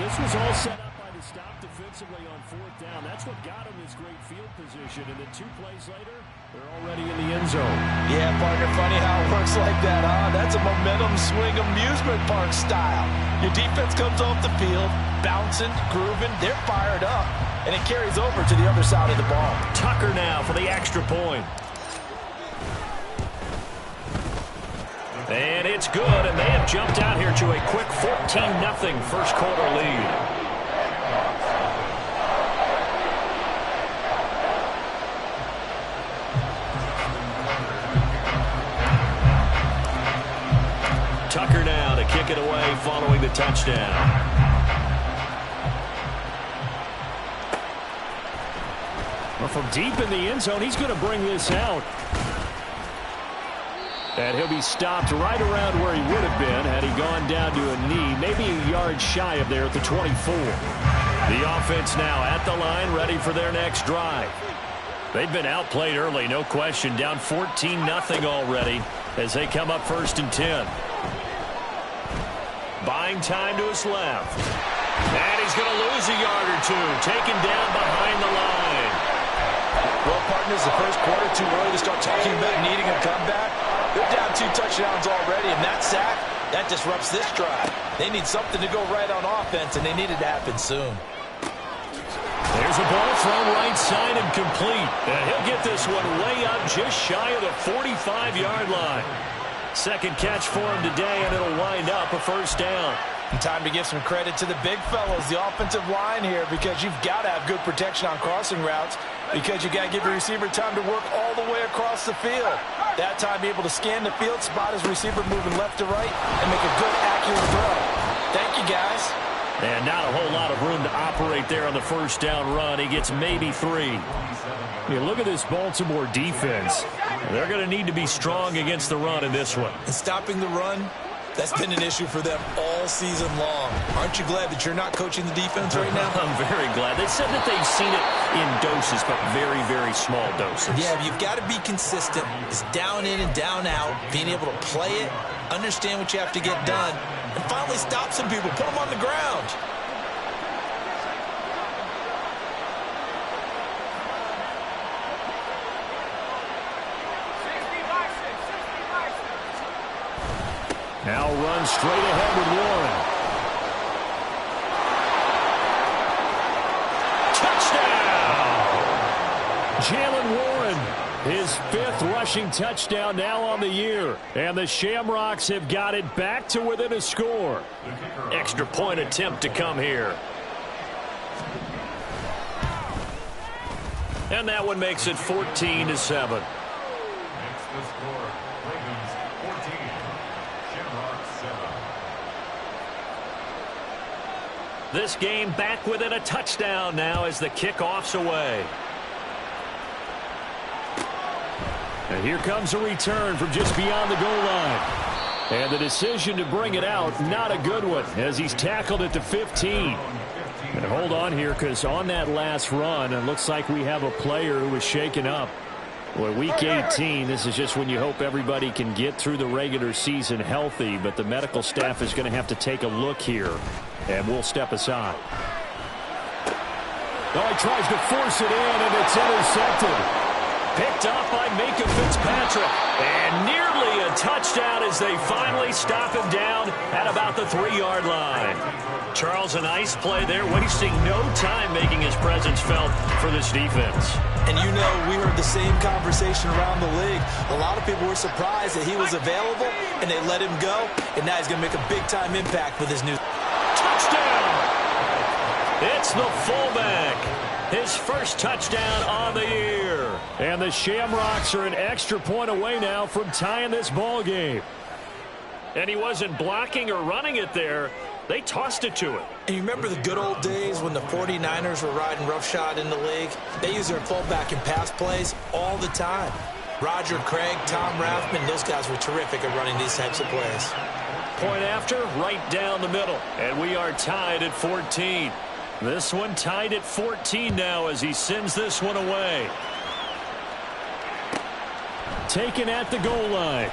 This was all set up by the stop defensively on fourth down. That's what got him this great field position. And then 2 plays later, they're already in the end zone. Yeah, partner, funny how it works like that, huh? That's a momentum swing amusement park style. Your defense comes off the field, bouncing, grooving, they're fired up, and it carries over to the other side of the ball. Tucker now for the extra point. And it's good, and they have jumped out here to a quick 14-0 first quarter lead. Tucker now to kick it away following the touchdown. Well, from deep in the end zone, he's going to bring this out. And he'll be stopped right around where he would have been had he gone down to a knee, maybe a yard shy of there at the 24. The offense now at the line, ready for their next drive. They've been outplayed early, no question, down 14-0 already as they come up 1st and 10. Buying time to his left. And he's going to lose a yard or 2, taken down behind the line. Well, partners, the first quarter too early to start talking about needing a comeback. They're down 2 touchdowns already, and that sack, that disrupts this drive. They need something to go right on offense, and they need it to happen soon. There's a ball thrown right side and complete. And he'll get this one way up just shy of the 45-yard line. Second catch for him today, and it'll wind up a first down. And time to give some credit to the big fellows, the offensive line here, because you've got to have good protection on crossing routes, because you got to give your receiver time to work all the way across the field. That time, be able to scan the field, spot his receiver moving left to right, and make a good, accurate throw. Thank you, guys. And not a whole lot of room to operate there on the first down run. He gets maybe 3. You look at this Baltimore defense. They're going to need to be strong against the run in this one. And stopping the run, that's been an issue for them all season long. Aren't you glad that you're not coaching the defense right now? I'm very glad. They said that they've seen it in doses, but very, very small doses. Yeah, you've got to be consistent. It's down in and down out, being able to play it, understand what you have to get done, and finally stop some people, put them on the ground. Now run straight ahead with Warren. Touchdown! Jalen Warren, his 5th rushing touchdown now on the year. And the Shamrocks have got it back to within a score. Extra point attempt to come here. And that one makes it 14-7. This game back within a touchdown now as the kickoff's away. And here comes a return from just beyond the goal line. And the decision to bring it out, not a good one, as he's tackled at the 15. And hold on here, because on that last run, it looks like we have a player who was shaken up. Well, week 18, this is just when you hope everybody can get through the regular season healthy, but the medical staff is going to have to take a look here, and we'll step aside. Oh, he tries to force it in, and it's intercepted. Picked up by Minka Fitzpatrick, and nearly a touchdown as they finally stop him down at about the 3-yard line. Charles, a nice play there, wasting no time making his presence felt for this defense. And you know, we heard the same conversation around the league. A lot of people were surprised that he was available, and they let him go, and now he's going to make a big-time impact with his new touchdown. It's the fullback. His first touchdown on the year. And the Shamrocks are an extra point away now from tying this ball game. And he wasn't blocking or running it there. They tossed it to him. And you remember the good old days when the 49ers were riding roughshod in the league? They used their fullback in pass plays all the time. Roger Craig, Tom Rathman, those guys were terrific at running these types of plays. Point after, right down the middle. And we are tied at 14. This one tied at 14 now as he sends this one away. Taken at the goal line.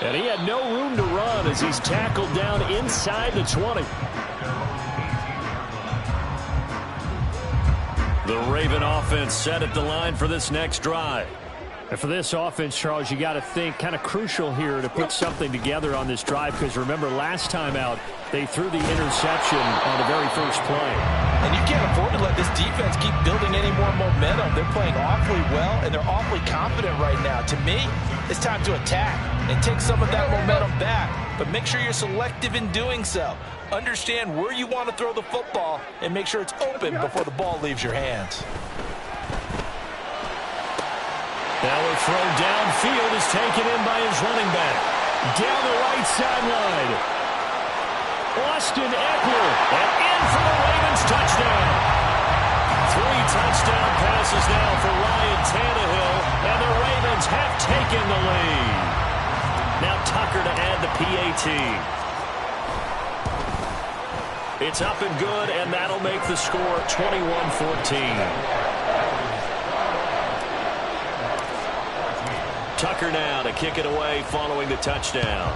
And he had no room to run as he's tackled down inside the 20. The Raven offense set at the line for this next drive. And for this offense, Charles, you got to think kind of crucial here to put something together on this drive, because remember last time out they threw the interception on the very first play. And you can't afford to let this defense keep building any more momentum. They're playing awfully well, and they're awfully confident right now. To me, it's time to attack and take some of that momentum back, but make sure you're selective in doing so. Understand where you want to throw the football and make sure it's open before the ball leaves your hands. Now a throw downfield is taken in by his running back. Down the right sideline. Austin Eckler, and in for the Ravens touchdown. 3 touchdown passes now for Ryan Tannehill, and the Ravens have taken the lead. Now Tucker to add the PAT. It's up and good, and that'll make the score 21-14. Tucker now to kick it away following the touchdown.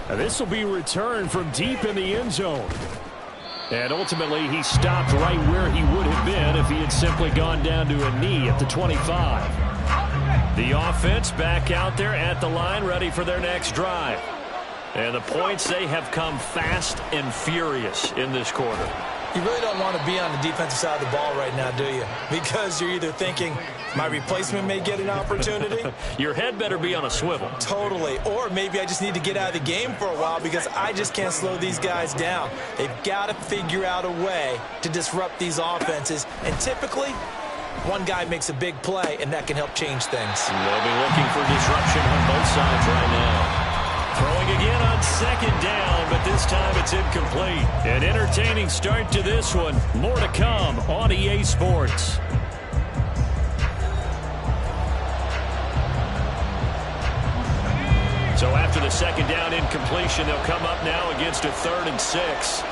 Now this will be returned from deep in the end zone. And ultimately he stopped right where he would have been if he had simply gone down to a knee at the 25. The offense back out there at the line, ready for their next drive. And the points, they have come fast and furious in this quarter. You really don't want to be on the defensive side of the ball right now, do you? Because you're either thinking, my replacement may get an opportunity. Your head better be on a swivel. Totally. Or maybe I just need to get out of the game for a while because I just can't slow these guys down. They've got to figure out a way to disrupt these offenses. And typically, one guy makes a big play, and that can help change things. They'll be looking for disruption on both sides right now. Throwing again on second down, but this time it's incomplete. An entertaining start to this one. More to come on EA Sports. So after the second down incompletion, they'll come up now against a 3rd and 6.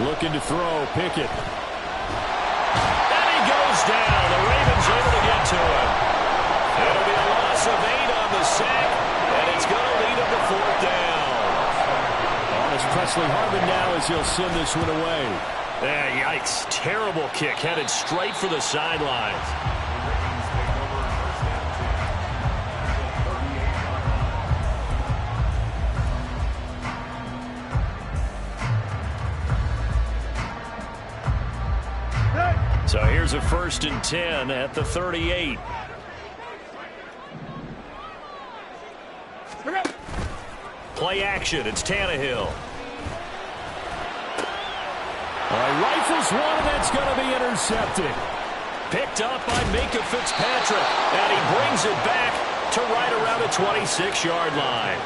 Looking to throw, Pickett. And he goes down. The Ravens able to get to him. It'll be a loss of 8 on the sack. And it's going to lead him to 4th down. On is Presley Harvin now as he'll send this one away. Yikes. Terrible kick headed straight for the sidelines. So here's a 1st and 10 at the 38. Play action. It's Tannehill. Rifles one, and that's going to be intercepted. Picked up by Minkah Fitzpatrick, and he brings it back to right around the 26-yard line.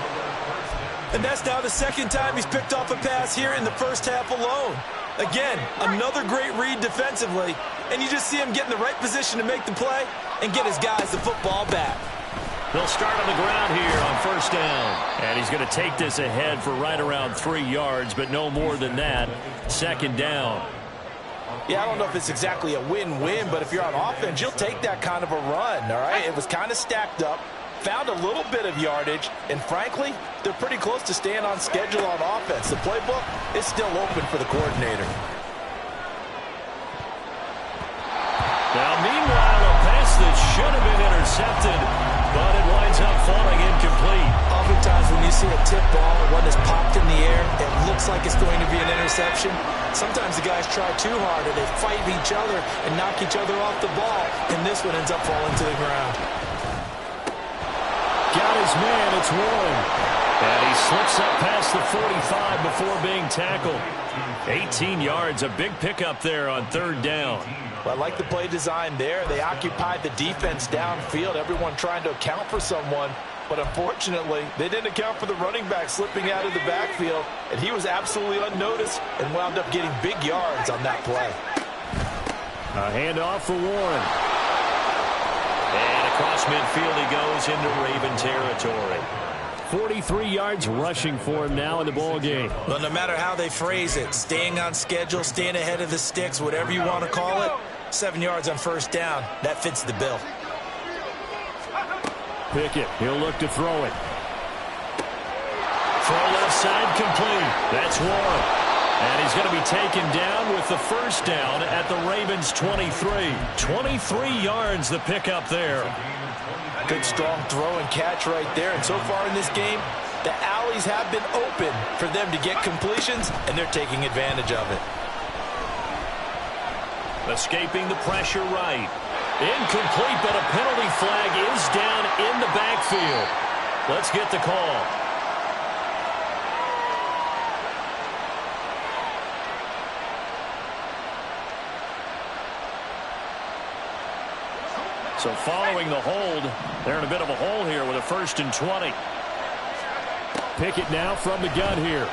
And that's now the 2nd time he's picked off a pass here in the first half alone. Again, another great read defensively, and you just see him get in the right position to make the play and get his guys the football back. They'll start on the ground here on 1st down. And he's going to take this ahead for right around 3 yards, but no more than that. 2nd down. Yeah, I don't know if it's exactly a win-win, but if you're on offense, you'll take that kind of a run, all right? It was kind of stacked up, found a little bit of yardage, and frankly, they're pretty close to staying on schedule on offense. The playbook is still open for the coordinator. Now, meanwhile, a pass that should have been intercepted, but it winds up falling incomplete. Oftentimes when you see a tip ball or one that's popped in the air, it looks like it's going to be an interception. Sometimes the guys try too hard or they fight each other and knock each other off the ball, and this one ends up falling to the ground. Got his man, it's Warren. And he slips up past the 45 before being tackled. 18 yards, a big pickup there on 3rd down. Well, I like the play design there. They occupied the defense downfield, everyone trying to account for someone. But unfortunately, they didn't account for the running back slipping out of the backfield, and he was absolutely unnoticed and wound up getting big yards on that play. A handoff for Warren. And across midfield he goes into Raven territory. 43 yards rushing for him now in the ball game. Well, no matter how they phrase it, staying on schedule, staying ahead of the sticks, whatever you want to call it, 7 yards on first down. That fits the bill. Pickett, he'll look to throw it. Throw left side complete. That's Warren. And he's going to be taken down with the first down at the Ravens 23. 23 yards the pickup there. Good strong throw and catch right there. And so far in this game, the alleys have been open for them to get completions, and they're taking advantage of it. Escaping the pressure right. Incomplete, but a penalty flag is down in the backfield. Let's get the call. So following the hold, they're in a bit of a hole here with a 1st and 20. Pickett now from the gun here.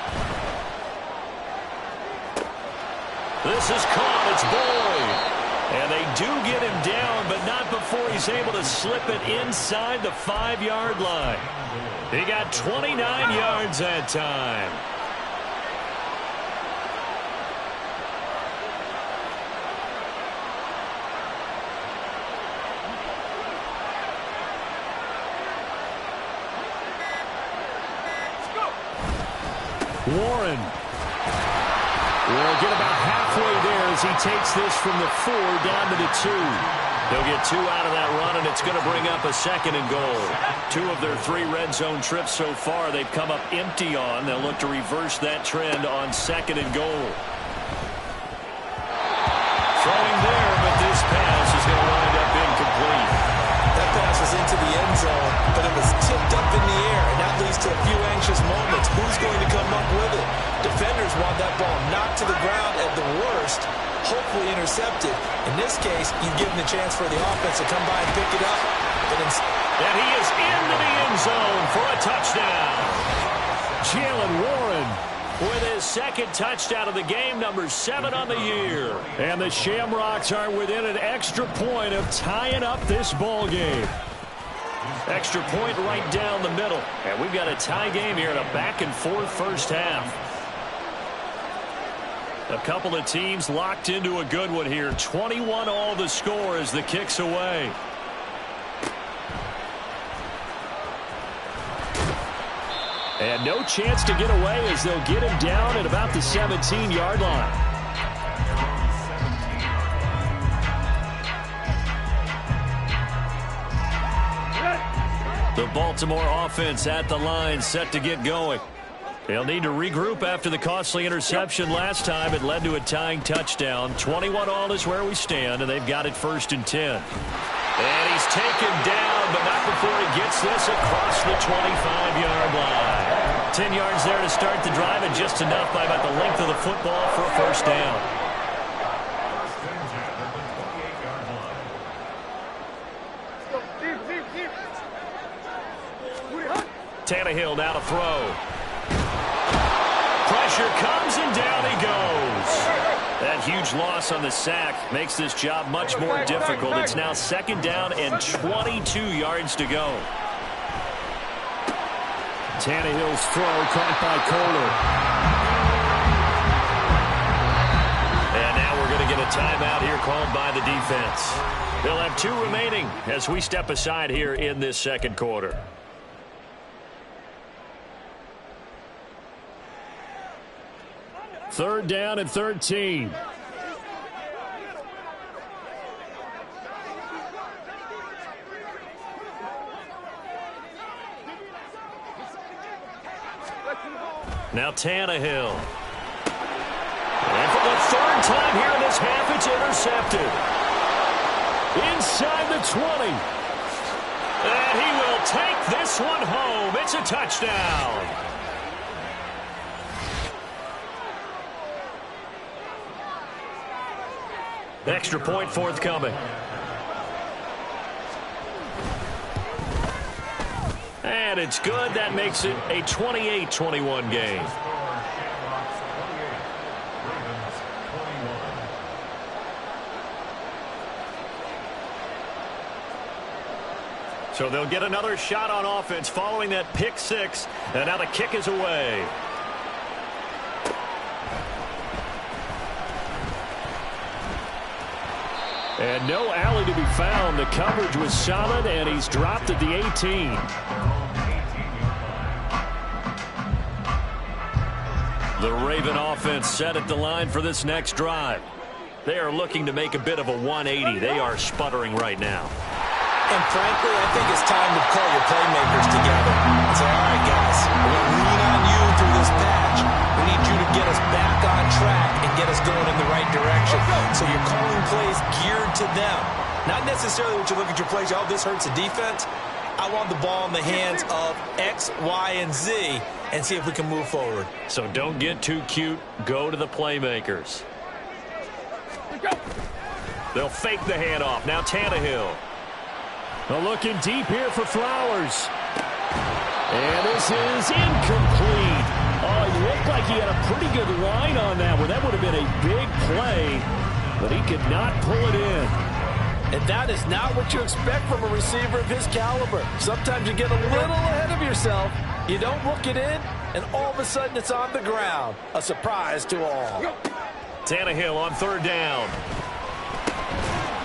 This is caught. It's Boyd. And they do get him down, but not before he's able to slip it inside the 5-yard line. He got 29 yards that time. Warren will get about halfway there as he takes this from the 4 down to the 2. They'll get 2 out of that run, and it's going to bring up a 2nd and goal. 2 of their 3 red zone trips so far they've come up empty on. They'll look to reverse that trend on 2nd and goal. Throwing there, but this pass is going to wind up incomplete. That pass was into the end zone, but it was tipped up in the air, and that leads to a few anxious moments. Who's going to come up with it? Defenders want that ball knocked to the ground at the worst, hopefully intercepted. In this case, you've given the chance for the offense to come by and pick it up. And he is into the end zone for a touchdown. Jalen Warren with his 2nd touchdown of the game, number 7 on the year. And the Shamrocks are within an extra point of tying up this ball game. Extra point right down the middle. And we've got a tie game here in a back-and-forth first half. A couple of teams locked into a good one here. 21 all the score as the kick's away. And no chance to get away as they'll get him down at about the 17-yard line. The Baltimore offense at the line, set to get going. They'll need to regroup after the costly interception last time. It led to a tying touchdown. 21 all is where we stand, and they've got it 1st and 10. And he's taken down, but not before he gets this across the 25-yard line. 10 yards there to start the drive, and just enough by about the length of the football for a first down. Tannehill now to throw. Pressure comes, and down he goes. That huge loss on the sack makes this job much more difficult. It's now 2nd down and 22 yards to go. Tannehill's throw caught by Kohler. And now we're going to get a timeout here called by the defense. They'll have 2 remaining as we step aside here in this 2nd quarter. Third down and 13. Now Tannehill. And for the 3rd time here in this half, it's intercepted. Inside the 20. And he will take this one home. It's a touchdown. Extra point forthcoming. And it's good. That makes it a 28-21 game. So they'll get another shot on offense following that pick 6. And now the kick is away. And no alley to be found. The coverage was solid, and he's dropped at the 18. The Raven offense set at the line for this next drive. They are looking to make a bit of a 180. They are sputtering right now. And frankly, I think it's time to call your playmakers together and say, all right, guys, we're going to lean on you through this patch. We need you to get us back on track and get us going in the right direction. So you're calling plays geared to them. Not necessarily what you look at your plays, oh, this hurts the defense. I want the ball in the hands of X, Y, and Z and see if we can move forward. So don't get too cute. Go to the playmakers. They'll fake the handoff. Now Tannehill. Looking deep here for Flowers. And this is incomplete. Oh, he looked like he had a pretty good line on that one. That would have been a big play, but he could not pull it in. And that is not what you expect from a receiver of his caliber. Sometimes you get a little ahead of yourself. You don't look it in, and all of a sudden it's on the ground. A surprise to all. Tannehill on third down.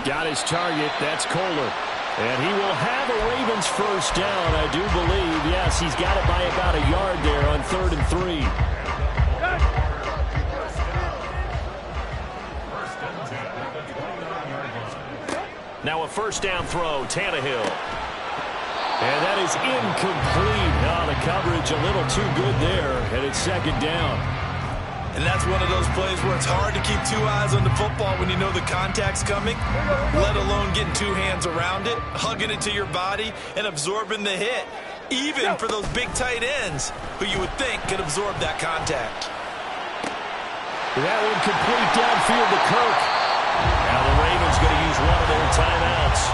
Got his target. That's Kohler. And he will have a Ravens first down, I do believe. Yes, he's got it by about a yard there on 3rd and 3. Now a first down throw, Tannehill. And that is incomplete. Oh, the coverage a little too good there, and it's second down. And that's one of those plays where it's hard to keep two eyes on the football when you know the contact's coming, let alone getting two hands around it, hugging it to your body, and absorbing the hit, even for those big tight ends who you would think could absorb that contact. That one complete downfield to Kirk. Now the Ravens going to use one of their timeouts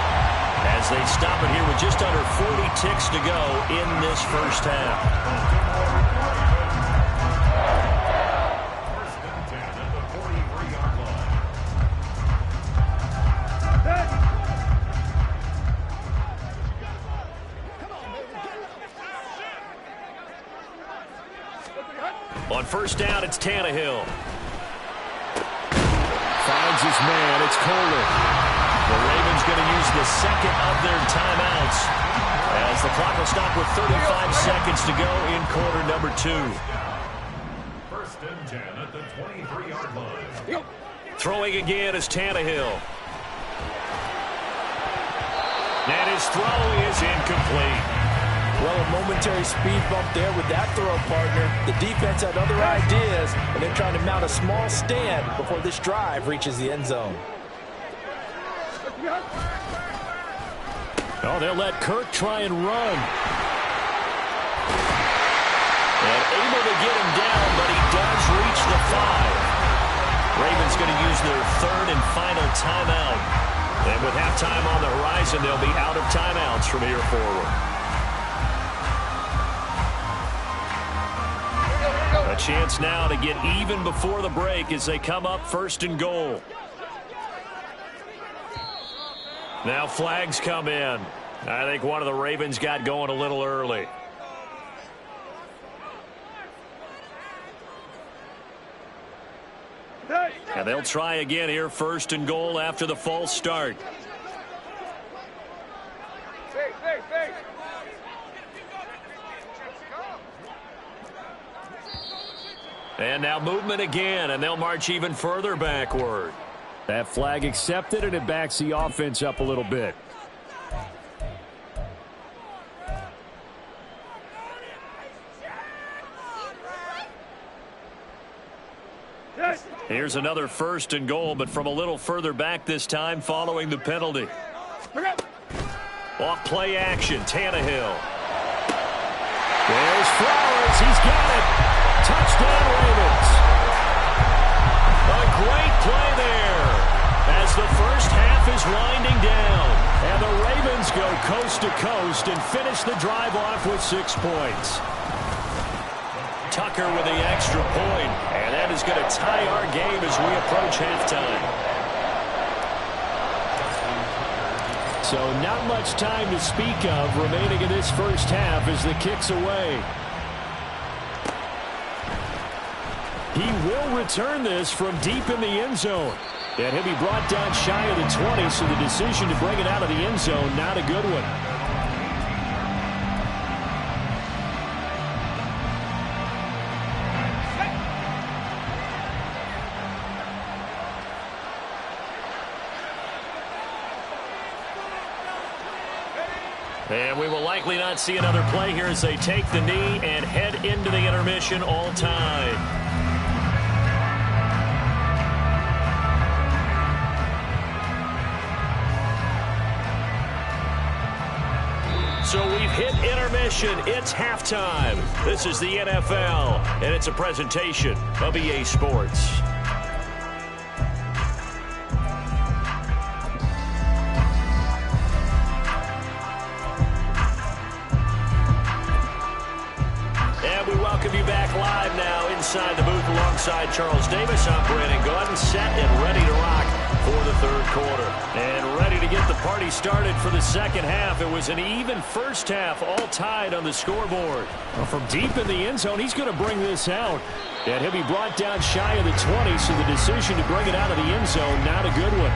as they stop it here with just under 40 ticks to go in this first half. On first down, it's Tannehill. Finds his man. It's Kohler. The Ravens going to use the second of their timeouts as the clock will stop with 35 seconds to go in quarter number 2. First and 10 at the 23-yard line. Throwing again is Tannehill. And his throw is incomplete. Well, a momentary speed bump there with that throw, partner. The defense had other ideas, and they're trying to mount a small stand before this drive reaches the end zone. Oh, they'll let Kirk try and run. And able to get him down, but he does reach the 5. Ravens going to use their third and final timeout. And with halftime on the horizon, they'll be out of timeouts from here forward. A chance now to get even before the break as they come up first and goal. Now flags come in. I think one of the Ravens got going a little early. And they'll try again here, first and goal after the false start. And now movement again, and they'll march even further backward. That flag accepted, and it backs the offense up a little bit. Here's another first and goal, but from a little further back this time following the penalty. Off play action, Tannehill. There's Flowers. He's got it. Touchdown, Ravens. A great play there as the first half is winding down. And the Ravens go coast to coast and finish the drive off with 6 points. Tucker with the extra point, and that is going to tie our game as we approach halftime. So not much time to speak of remaining in this first half as the kick's away. He will return this from deep in the end zone. And he'll be brought down shy of the 20, so the decision to bring it out of the end zone, not a good one. And we will likely not see another play here as they take the knee and head into the intermission all tied. So we've hit intermission. It's halftime. This is the NFL, and it's a presentation of EA Sports. Welcome you back live now inside the booth alongside Charles Davis. I'm Brandon Gaudin, set and ready to rock for the third quarter. And ready to get the party started for the second half. It was an even first half, all tied on the scoreboard. Well, from deep in the end zone, he's going to bring this out. And he'll be brought down shy of the 20, so the decision to bring it out of the end zone, not a good one.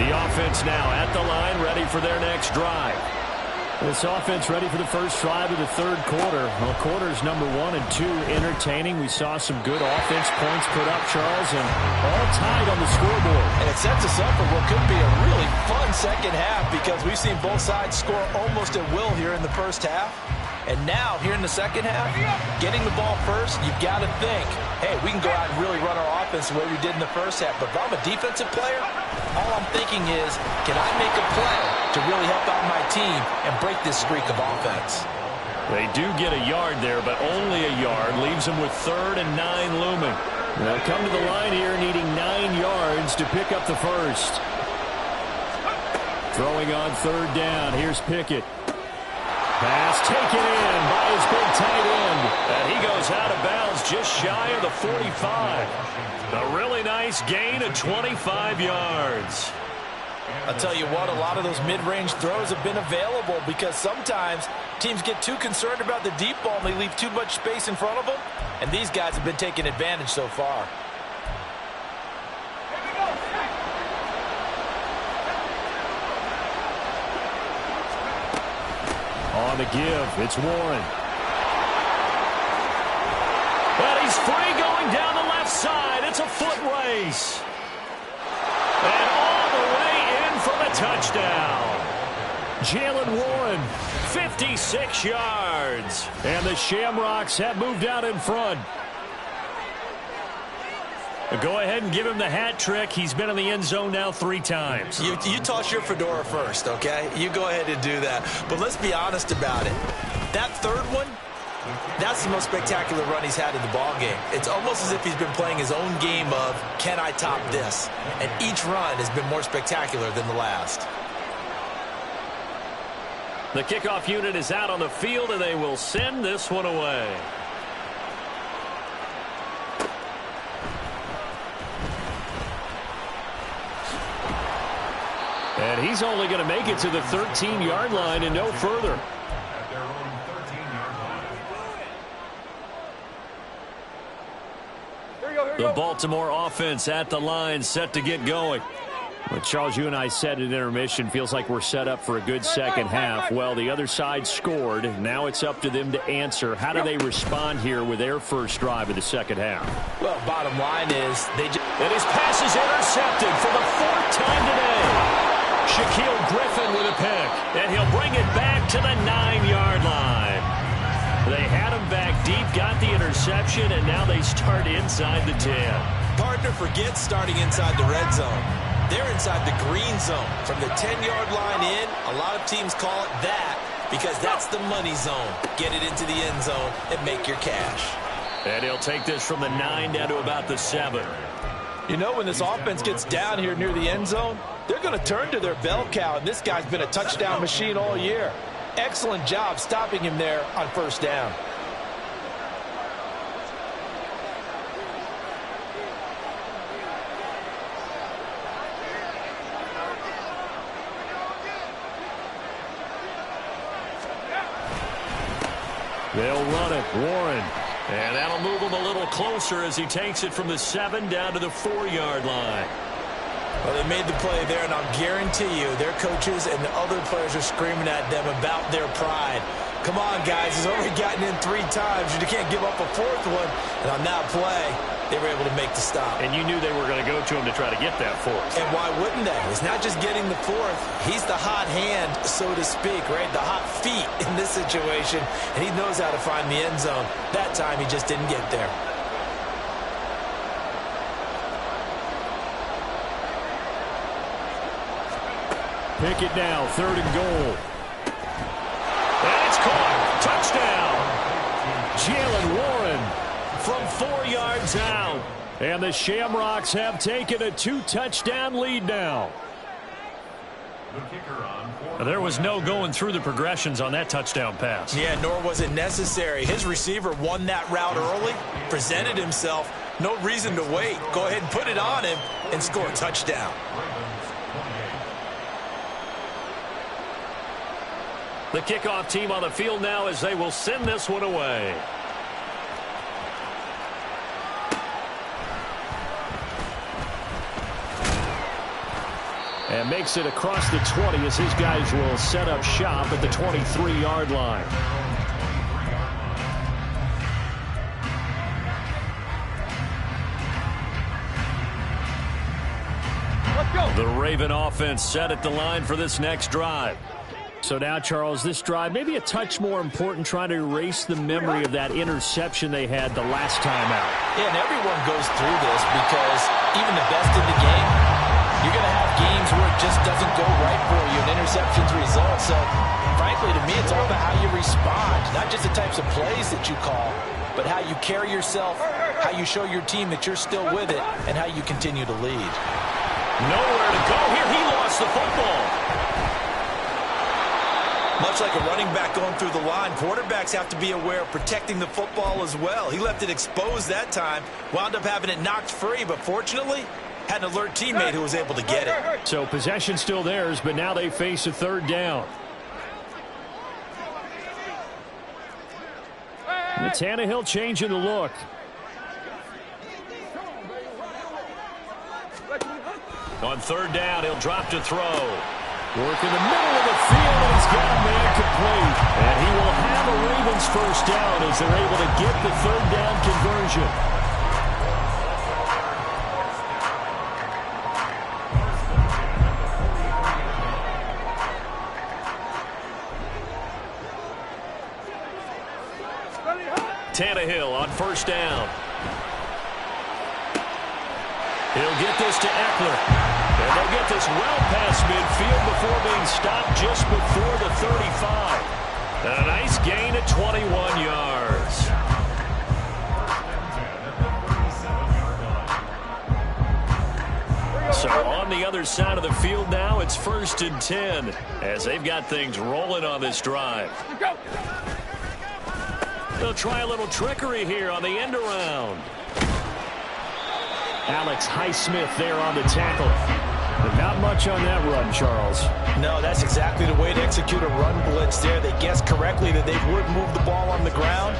The offense now at the line, ready for their next drive. This offense ready for the first drive of the third quarter. Well, quarters number 1 and 2 entertaining. We saw some good offense points put up, Charles, and all tied on the scoreboard. And it sets us up for what could be a really fun second half because we've seen both sides score almost at will here in the first half. And now, here in the second half, getting the ball first, you've got to think, hey, we can go out and really run our offense the way we did in the first half. But if I'm a defensive player, all I'm thinking is, can I make a play to really help out my team and break this streak of offense? They do get a yard there, but only a yard. Leaves them with 3rd and 9 looming. They'll come to the line here needing 9 yards to pick up the first. Throwing on 3rd down. Here's Pickett. Pass taken in by his big tight end. And he goes out of bounds just shy of the 45. A really nice gain of 25 yards. I'll tell you what, a lot of those mid-range throws have been available because sometimes teams get too concerned about the deep ball and they leave too much space in front of them. And these guys have been taking advantage so far. On the give, it's Warren. But he's free going down the left side. It's a foot race. And all the way in for the touchdown. Jalen Warren, 56 yards. And the Shamrocks have moved out in front. Go ahead and give him the hat trick. He's been in the end zone now 3 times. You toss your fedora first, okay? You go ahead and do that. But let's be honest about it. That third one, that's the most spectacular run he's had in the ballgame. It's almost as if he's been playing his own game of, can I top this? And each run has been more spectacular than the last. The kickoff unit is out on the field, and they will send this one away. And he's only going to make it to the 13-yard line and no further. At their own 13-yard line. The Baltimore offense at the line, set to get going. But Charles, you and I said at intermission, feels like we're set up for a good second half. Well, the other side scored. Now it's up to them to answer. How do they respond here with their first drive of the second half? Well, bottom line is, and his pass is intercepted for the 4th time today. Shaquille Griffin with a pick, and he'll bring it back to the 9-yard line. They had him back deep, got the interception, and now they start inside the 10. Partner, forget starting inside the red zone. They're inside the green zone. From the 10-yard line in, a lot of teams call it that because that's the money zone. Get it into the end zone and make your cash. And he'll take this from the 9 down to about the 7. You know, when this offense gets down here near the end zone, they're going to turn to their bell cow, and this guy's been a touchdown machine all year. Excellent job stopping him there on first down. They'll run it. Warren. And that'll move him a little closer as he takes it from the 7 down to the 4-yard line. Well, they made the play there, and I'll guarantee you their coaches and the other players are screaming at them about their pride. Come on, guys. He's already gotten in 3 times. You can't give up a 4th one. And on that play, they were able to make the stop. And you knew they were going to go to him to try to get that 4th. And why wouldn't they? It's not just getting the 4th. He's the hot hand, so to speak, right? The hot feet in this situation. And he knows how to find the end zone. That time, he just didn't get there. Pick it now, 3rd and goal. And it's caught. Touchdown. Jalen Warren from 4 yards out. And the Shamrocks have taken a 2-touchdown lead now. There was no going through the progressions on that touchdown pass. Yeah, nor was it necessary. His receiver won that route early, presented himself. No reason to wait. Go ahead and put it on him and score a touchdown. The kickoff team on the field now as they will send this one away. And makes it across the 20 as his guys will set up shop at the 23-yard line. Let's go. The Raven offense set at the line for this next drive. So now, Charles, this drive maybe a touch more important, trying to erase the memory of that interception they had the last time out. Yeah, and everyone goes through this because even the best in the game, you're going to have games where it just doesn't go right for you, and interceptions result. So, frankly, to me, it's all about how you respond, not just the types of plays that you call, but how you carry yourself, how you show your team that you're still with it, and how you continue to lead. Nowhere to go here. He lost the football. Much like a running back going through the line, quarterbacks have to be aware of protecting the football as well. He left it exposed that time, wound up having it knocked free, but fortunately, had an alert teammate who was able to get it. So possession still theirs, but now they face a 3rd down. It's Tannehill changing the look. On 3rd down, he'll drop to throw. Work in the middle of the field, and he's got a man complete. And he will have a Ravens 1st down as they're able to get the 3rd down conversion. Tannehill on 1st down. He'll get this to Eckler. And they'll get this well past midfield before being stopped just before the 35. A nice gain at 21 yards. So on the other side of the field now, it's 1st and 10 as they've got things rolling on this drive. They'll try a little trickery here on the end around. Alex Highsmith there on the tackle. But not much on that run, Charles. No, that's exactly the way to execute a run blitz there. They guessed correctly that they would move the ball on the ground,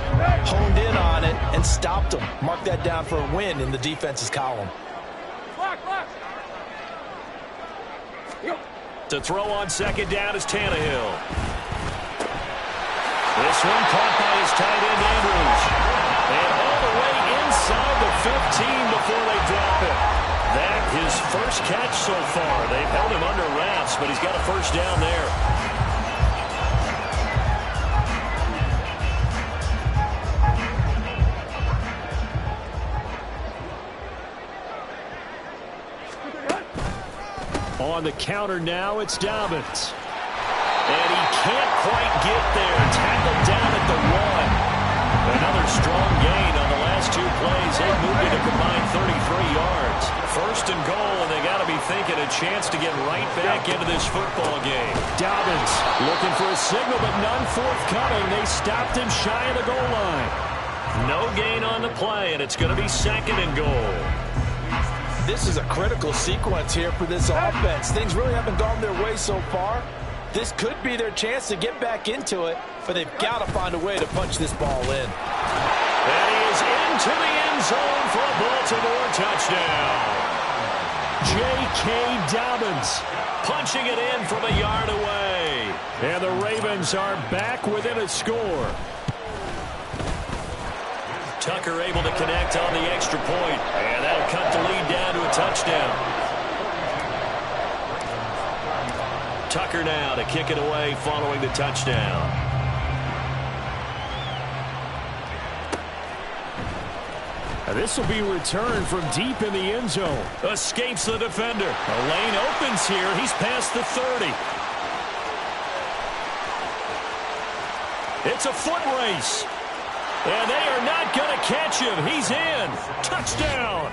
honed in on it, and stopped them. Mark that down for a win in the defense's column. To throw on 2nd down is Tannehill. This one caught by his tight end, Andrews. And all the way inside the 15 before they drop it. That his 1st catch so far. They've held him under wraps, but he's got a 1st down there. On the counter now, it's Dobbins. And he can't quite get there. Tackled down at the 1. Another strong gain on the last 2 plays. They moved it a combined 33 yards. 1st and goal, and they got to be thinking a chance to get right back into this football game. Dobbins looking for a signal, but none forthcoming. They stopped him shy of the goal line. No gain on the play, and it's going to be 2nd and goal. This is a critical sequence here for this offense. Things really haven't gone their way so far. This could be their chance to get back into it, but they've got to find a way to punch this ball in. And he is into the end zone for a Baltimore touchdown. J.K. Dobbins punching it in from a yard away. And the Ravens are back within a score. Tucker able to connect on the extra point, and that'll cut the lead down to a touchdown. Tucker now to kick it away following the touchdown. This will be returned from deep in the end zone. Escapes the defender. The lane opens here. He's past the 30. It's a foot race. And they are not going to catch him. He's in. Touchdown.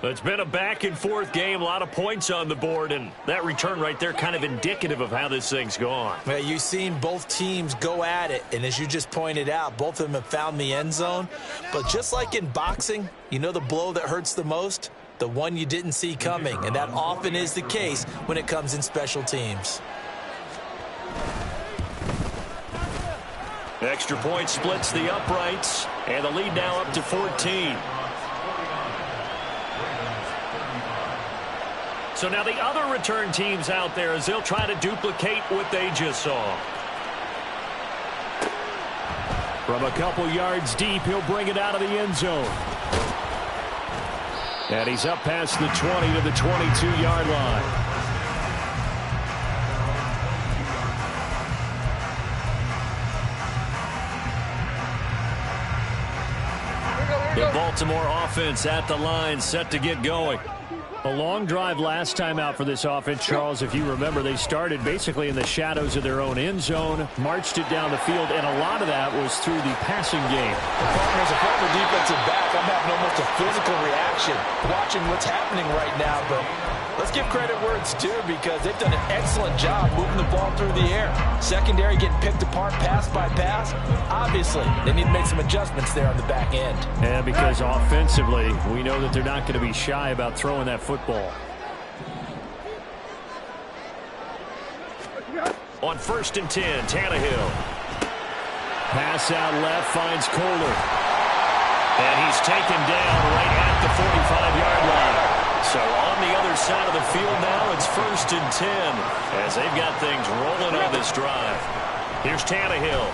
It's been a back-and-forth game. A lot of points on the board. And that return right there kind of indicative of how this thing's gone. Well, you've seen both teams go at it. And as you just pointed out, both of them have found the end zone. But just like in boxing, you know the blow that hurts the most? The one you didn't see coming. And that often is the case when it comes in special teams. Extra point splits the uprights, and the lead now up to 14. So now the other return teams out there as they'll try to duplicate what they just saw. From a couple yards deep, he'll bring it out of the end zone. And he's up past the 20 to the 22-yard line. The Baltimore offense at the line, set to get going. A long drive last time out for this offense, Charles. If you remember, they started basically in the shadows of their own end zone, marched it down the field, and a lot of that was through the passing game. As a former defensive back, I'm having almost a physical reaction watching what's happening right now, but let's give credit where it's due because they've done an excellent job moving the ball through the air. Secondary getting picked apart pass by pass. Obviously, they need to make some adjustments there on the back end. And because offensively, we know that they're not going to be shy about throwing that football. On 1st and 10, Tannehill. Pass out left, finds Kohler. And he's taken down right at the 45-yard line. So on the other side of the field now, it's 1st and 10 as they've got things rolling on this drive. Here's Tannehill.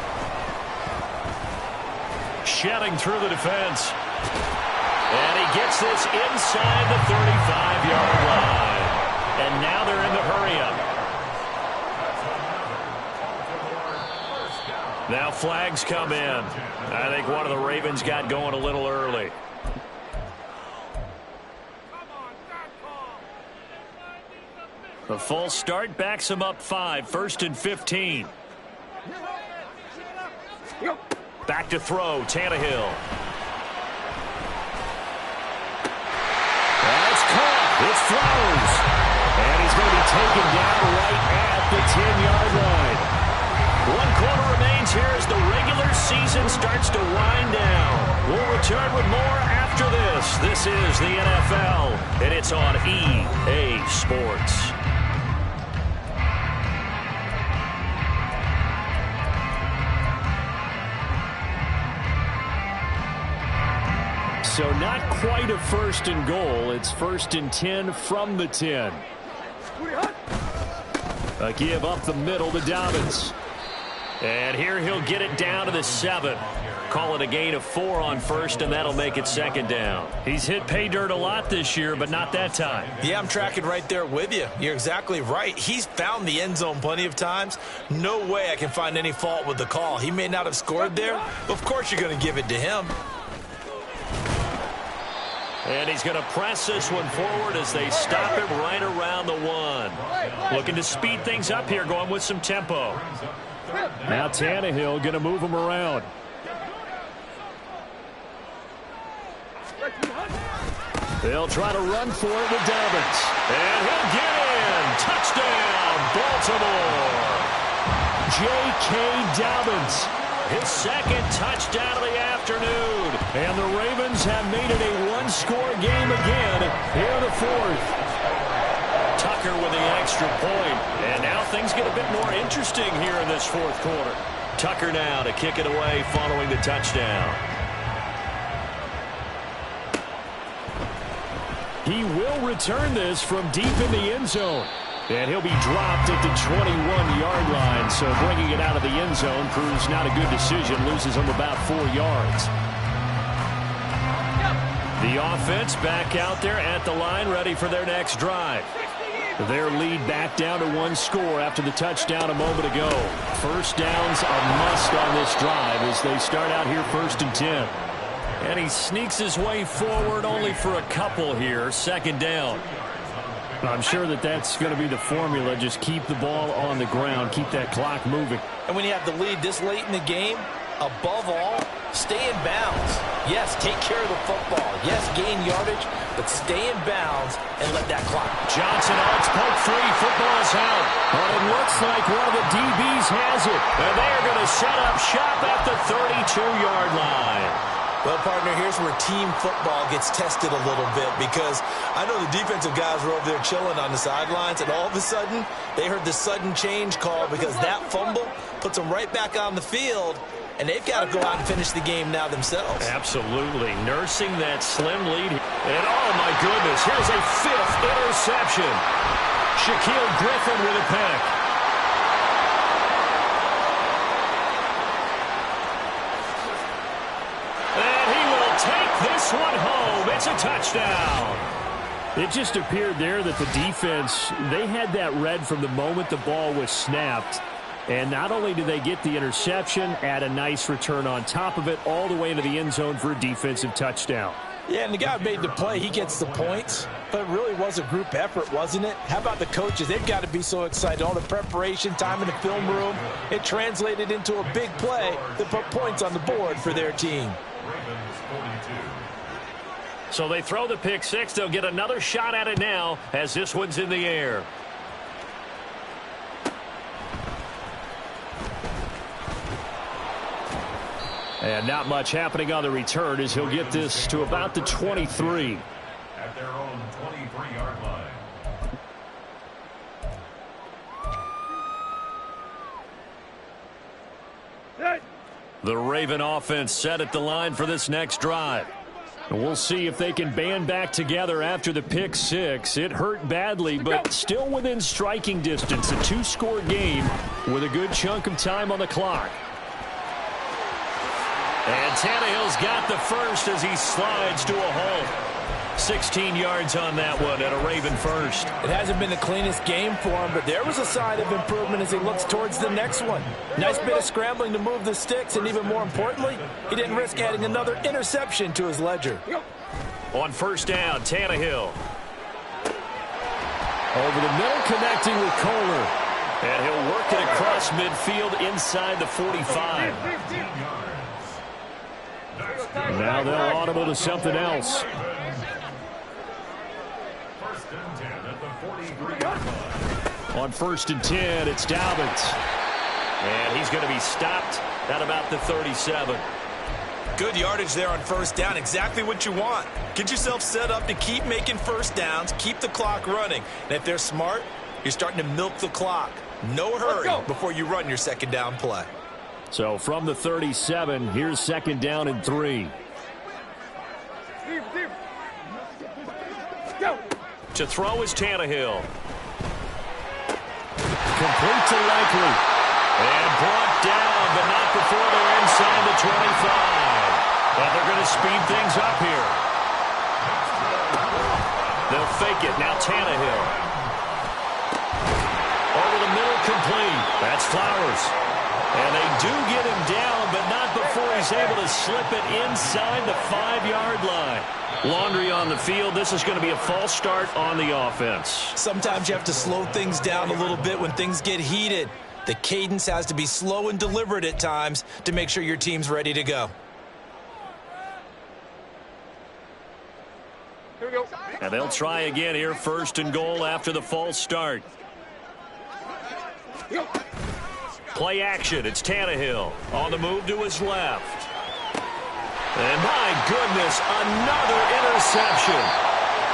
Shedding through the defense. And he gets this inside the 35-yard line. And now they're in the hurry-up. Now flags come in. I think one of the Ravens got going a little early. The false start backs him up 5, 1st and 15. Back to throw, Tannehill. That's caught. It's Flowers. And he's going to be taken down right at the 10-yard line. 1 quarter remains here as the regular season starts to wind down. We'll return with more after this. This is the NFL, and it's on EA Sports. So not quite a 1st and goal. It's 1st and 10 from the 10. A give up the middle to Dobbins. And here he'll get it down to the 7. Call it a gain of 4 on 1st, and that'll make it 2nd down. He's hit pay dirt a lot this year, but not that time. Yeah, I'm tracking right there with you. You're exactly right. He's found the end zone plenty of times. No way I can find any fault with the call. He may not have scored there, but of course you're going to give it to him. And he's going to press this one forward as they stop him right around the 1. Looking to speed things up here, going with some tempo. Now Tannehill going to move him around. They'll try to run for it with Dobbins. And he'll get in. Touchdown, Baltimore. J.K. Dobbins. His 2nd touchdown of the afternoon. And the Ravens have made it a 1-score game again here in the 4th. Tucker Tucker with the extra point. And now things get a bit more interesting here in this fourth quarter. Tucker now to kick it away following the touchdown. He will return this from deep in the end zone. And he'll be dropped at the 21-yard line. So bringing it out of the end zone proves not a good decision. Loses him about 4 yards. The offense back out there at the line, ready for their next drive. Their lead back down to 1 score after the touchdown a moment ago. First downs a must on this drive as they start out here 1st and 10. And he sneaks his way forward only for a couple here. 2nd down. I'm sure that that's going to be the formula. Just keep the ball on the ground. Keep that clock moving. And when you have the lead this late in the game, above all, stay in bounds. Yes, take care of the football. Yes, gain yardage, but stay in bounds and let that clock. Johnson on its poke free. Football's out. But it looks like one of the DBs has it. And they're going to set up shop at the 32-yard line. Well, partner, here's where team football gets tested a little bit because I know the defensive guys were over there chilling on the sidelines, and all of a sudden they heard the sudden change call because that fumble puts them right back on the field, and they've got to go out and finish the game now themselves. Absolutely. Nursing that slim lead. And, oh, my goodness, here's a 5th interception. Shaquille Griffin with a pick. This one home. It's a touchdown. It just appeared there that the defense, they had that read from the moment the ball was snapped. And not only did they get the interception, add a nice return on top of it, all the way into the end zone for a defensive touchdown. Yeah, and the guy made the play. He gets the points. But it really was a group effort, wasn't it? How about the coaches? They've got to be so excited. All the preparation, time in the film room, it translated into a big play that put points on the board for their team. So they throw the pick six. They'll get another shot at it now as this one's in the air. And not much happening on the return as he'll get this to about the 23. At their own 23-yard line. The Raven offense set at the line for this next drive. And we'll see if they can band back together after the pick six. It hurt badly, but still within striking distance. A 2-score game with a good chunk of time on the clock. And Tannehill's got the first as he slides to a halt. 16 yards on that one and a Raven first. It hasn't been the cleanest game for him, but there was a sign of improvement as he looks towards the next one. Nice bit of scrambling to move the sticks, and even more importantly, he didn't risk adding another interception to his ledger. On first down, Tannehill. Over the middle, connecting with Kohler. And he'll work it across midfield inside the 45. Now they'll audible to something else. On first and 10, it's Dobbins. And he's going to be stopped at about the 37. Good yardage there on first down. Exactly what you want. Get yourself set up to keep making first downs, keep the clock running. And if they're smart, you're starting to milk the clock. No hurry before you run your second down play. So from the 37, here's second down and 3. To throw is Tannehill. Complete to Likely. And brought down, but not before they're inside the 25. And they're going to speed things up here. They'll fake it. Now Tannehill. Over the middle, complete. That's Flowers. And they do get him down, but not before he's able to slip it inside the 5-yard line. Laundry on the field. This is going to be a false start on the offense. Sometimes you have to slow things down a little bit when things get heated. The cadence has to be slow and deliberate at times to make sure your team's ready to go. Here we go. And they'll try again here, first and goal after the false start. Play action. It's Tannehill on the move to his left. And my goodness, another interception.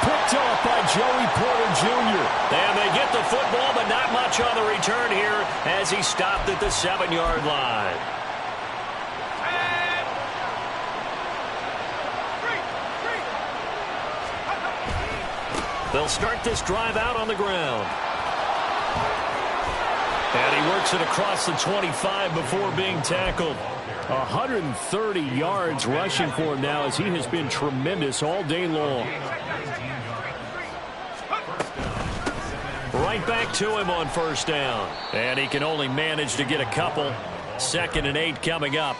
Picked off by Joey Porter Jr. And they get the football, but not much on the return here as he stopped at the 7-yard line. They'll start this drive out on the ground. And he works it across the 25 before being tackled. 130 yards rushing for him now as he has been tremendous all day long. Right back to him on first down. And he can only manage to get a couple. 2nd and 8 coming up.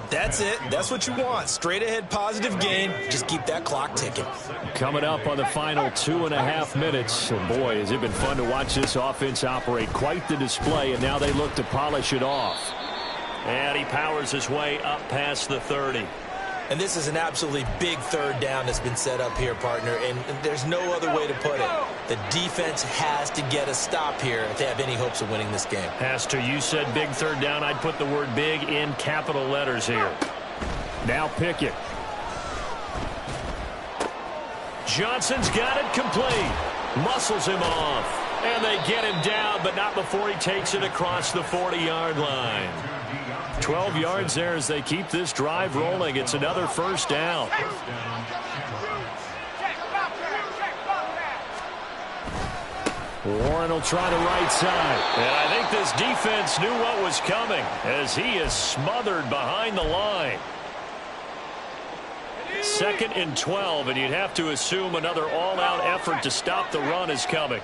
That's it. That's what you want. Straight ahead positive gain. Just keep that clock ticking. Coming up on the final 2.5 minutes. And boy, has it been fun to watch this offense operate. Quite the display, and now they look to polish it off. And he powers his way up past the 30. And this is an absolutely big 3rd down that's been set up here, partner. And there's no other way to put it. The defense has to get a stop here if they have any hopes of winning this game. Has to. You said big 3rd down. I'd put the word big in capital letters here. Now Pickett. Johnson's got it complete. Muscles him off. And they get him down, but not before he takes it across the 40-yard line. 12 yards there as they keep this drive rolling. It's another 1st down. Warren will try the right side. And I think this defense knew what was coming as he is smothered behind the line. 2nd and 12, and you'd have to assume another all-out effort to stop the run is coming.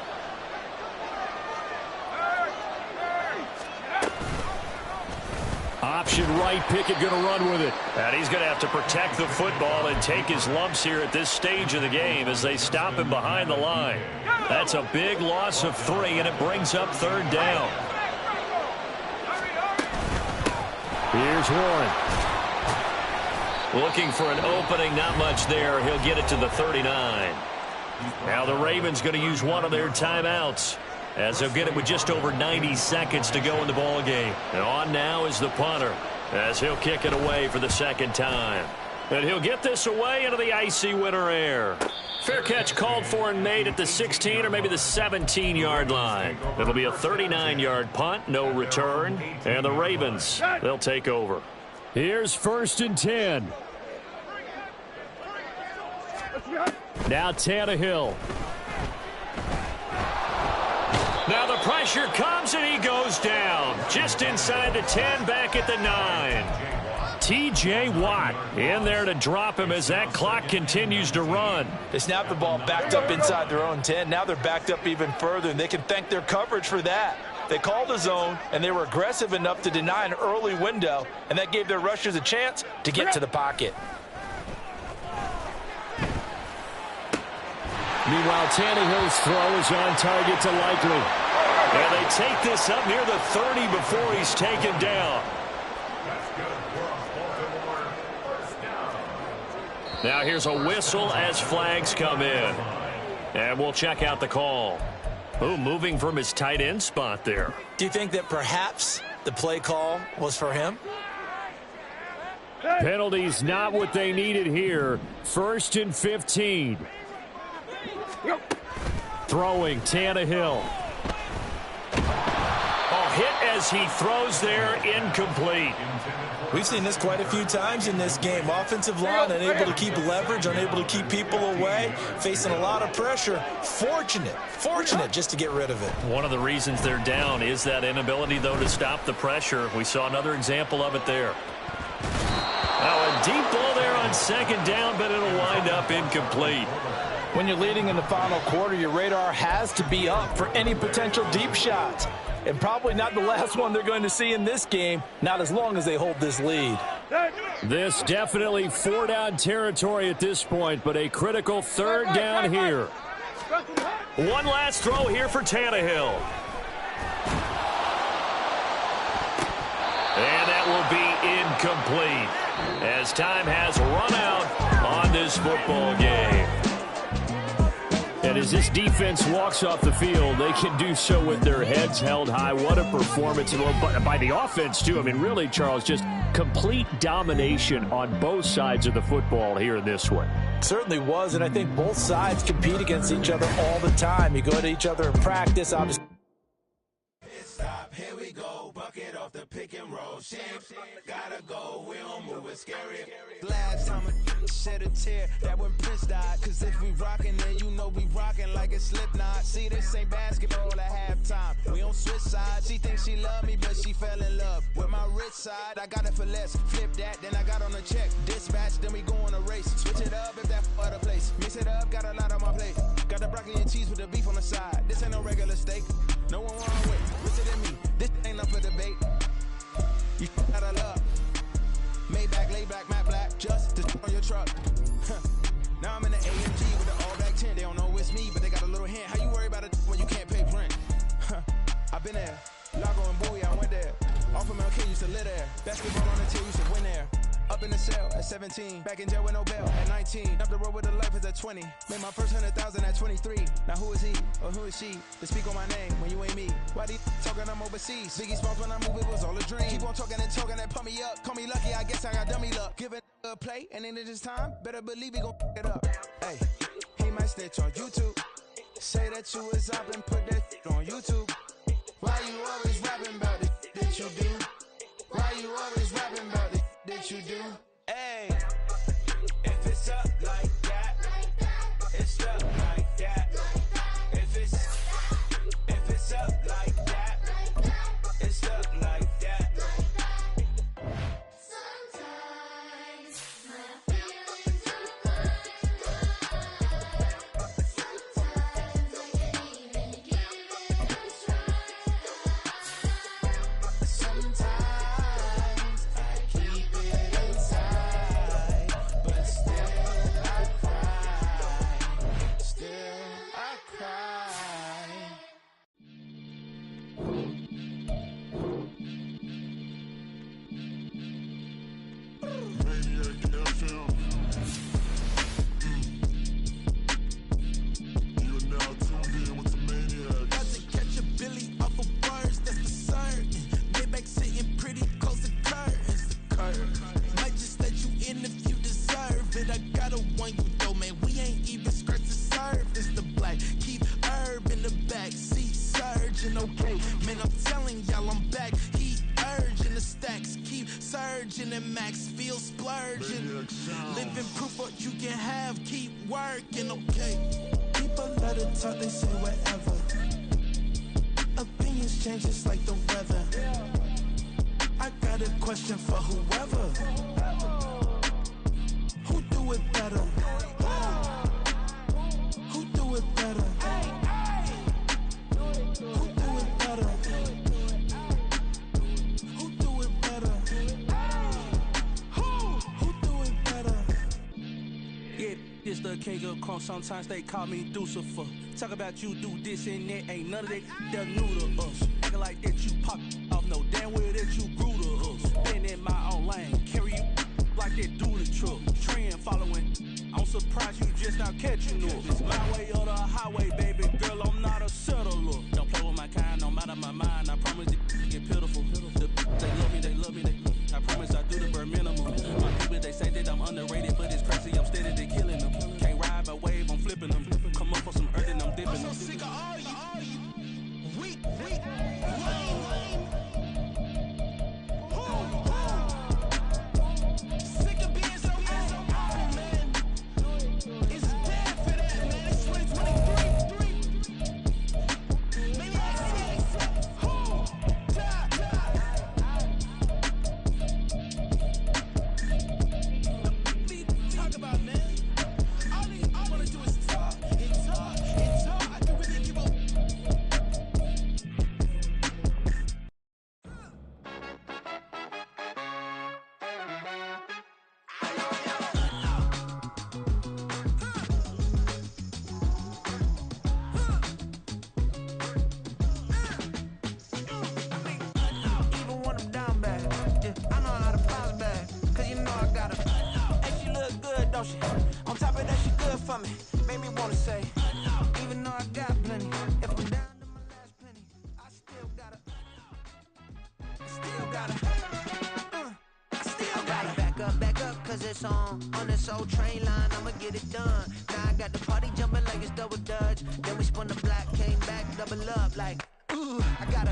Option right, Pickett going to run with it. And he's going to have to protect the football and take his lumps here at this stage of the game as they stop him behind the line. That's a big loss of 3, and it brings up 3rd down. Here's Warren. Looking for an opening, not much there. He'll get it to the 39. Now the Ravens going to use one of their timeouts, as they'll get it with just over 90 seconds to go in the ball game. And on now is the punter, as he'll kick it away for the 2nd time. And he'll get this away into the icy winter air. Fair catch called for and made at the 16 or maybe the 17-yard line. It'll be a 39-yard punt, no return. And the Ravens, they'll take over. Here's 1st and 10. Now Tannehill. Now the pressure comes and he goes down. Just inside the 10, back at the 9. T.J. Watt in there to drop him as that clock continues to run. They snapped the ball backed up inside their own 10. Now they're backed up even further, and they can thank their coverage for that. They called the zone, and they were aggressive enough to deny an early window, and that gave their rushers a chance to get to the pocket. Meanwhile, Tannehill's throw is on target to Likely. And they take this up near the 30 before he's taken down. Now here's a whistle as flags come in. And we'll check out the call. Ooh, moving from his tight end spot there. Do you think that perhaps the play call was for him? Penalties not what they needed here. 1st and 15. Throwing Tannehill. Oh, hit as he throws there, incomplete. We've seen this quite a few times in this game. Offensive line unable to keep leverage, unable to keep people away, facing a lot of pressure. Fortunate just to get rid of it. One of the reasons they're down is that inability, though, to stop the pressure. We saw another example of it there. Now a deep ball there on 2nd down, but it'll wind up incomplete. When you're leading in the final quarter, your radar has to be up for any potential deep shots. And probably not the last one they're going to see in this game, not as long as they hold this lead. This definitely 4-down territory at this point, but a critical 3rd down here. One last throw here for Tannehill. And that will be incomplete as time has run out on this football game. And as this defense walks off the field, they can do so with their heads held high. What a performance by the offense, too. I mean, really, Charles, just complete domination on both sides of the football here in this one. Certainly was, and I think both sides compete against each other all the time. You go to each other in practice, obviously. Stop, here we go, bucket off the pick and roll. Shame, gotta go, we don't move it scary. Last time I shed a tear, that when Prince died. Cause if we rockin', then you know we rockin' like a Slipknot. See, this ain't basketball at halftime. We don't switch sides. She thinks she love me, but she fell in love with my rich side. I got it for less, flip that, then I got on a check. Dispatch, then we go on a race. Switch it up if that other place. Mix it up, got a lot on my plate. Got the broccoli and cheese with the beef on the side. This ain't no regular steak. No one wanna wait. Richer than me. This ain't up for debate. You got a love. Maybach, lay back, matte black. Just to on your truck. Now I'm in the AMG with the all back 10. They don't know it's me, but they got a little hint. How you worry about it when you can't pay rent? I've been there. Lago and Bowie, I went there. Off of MLK, used to live there. Basketball on the team, used to win there. Up in the cell at 17. Back in jail with no bail at 19. Up the road with the life is at 20. Made my first 100,000 at 23. Now who is he or who is she to speak on my name when you ain't me? Why they talking I'm overseas? Biggie Smalls when I move, it was all a dream. Keep on talking and pump me up. Call me lucky, I guess I got dummy luck. Give it a play and then it's time. Better believe we gon' it up. Hey, he might snitch on YouTube. Say that you was up and put that on YouTube. Why you always rapping about it that you do? Why you always rapping about it that you do? Hey, if it's up like that, it's up like that. If it's up like that, it's up like that. Sometimes my feelings are blind. Sometimes I can't even give it a try. Sometimes I keep it inside, but still I cry. Still I cry. Maniac FM. You are now tuned in with the Maniacs. About to catch a Billy off of words, that's for certain. Maybach sitting pretty close to curtains. The curve might just let you in if you deserve it. I gotta warn you though, man, we ain't even scratched the surface. The black keep herb in the back seat surging. Okay, man, I'm telling y'all I'm back. Heat urging, the stacks keep surging and max feel splurging. Maniac sound. Living proof what you can have, keep working. Okay, people let it talk, they say whatever. Opinions change just like the weather. I got a question for whoever. Who do it better? Who do it better? Who do it better? Who do it better? Who do it better? Yeah, this the king of crunk. Sometimes they call me Lucifer. Talk about you do this and that. Ain't none of that. They're new to us. Acting like that you pop off. No damn well that you grew to us. Been in my own lane. Carry you like that do the truck. Trend following. I'm surprised you just not catching up. It's my way or the highway, baby girl. I'm not a settler. Don't play with my kind. No matter my mind. I promise it get pitiful. They love me. They love me. I promise I do the bare minimum. My people, they say that I'm underrated, but it's crazy. I'm steady, they killing them. Can't ride my wave, I'm flipping them. Come up for some earth and I'm dipping I'm so them. sick of all you weak, lame. Sick of being so man. It's dead for that, man. It's it done. Now I got the party jumping like it's double dutch. Then we spun the block, came back, double up like, ooh, I got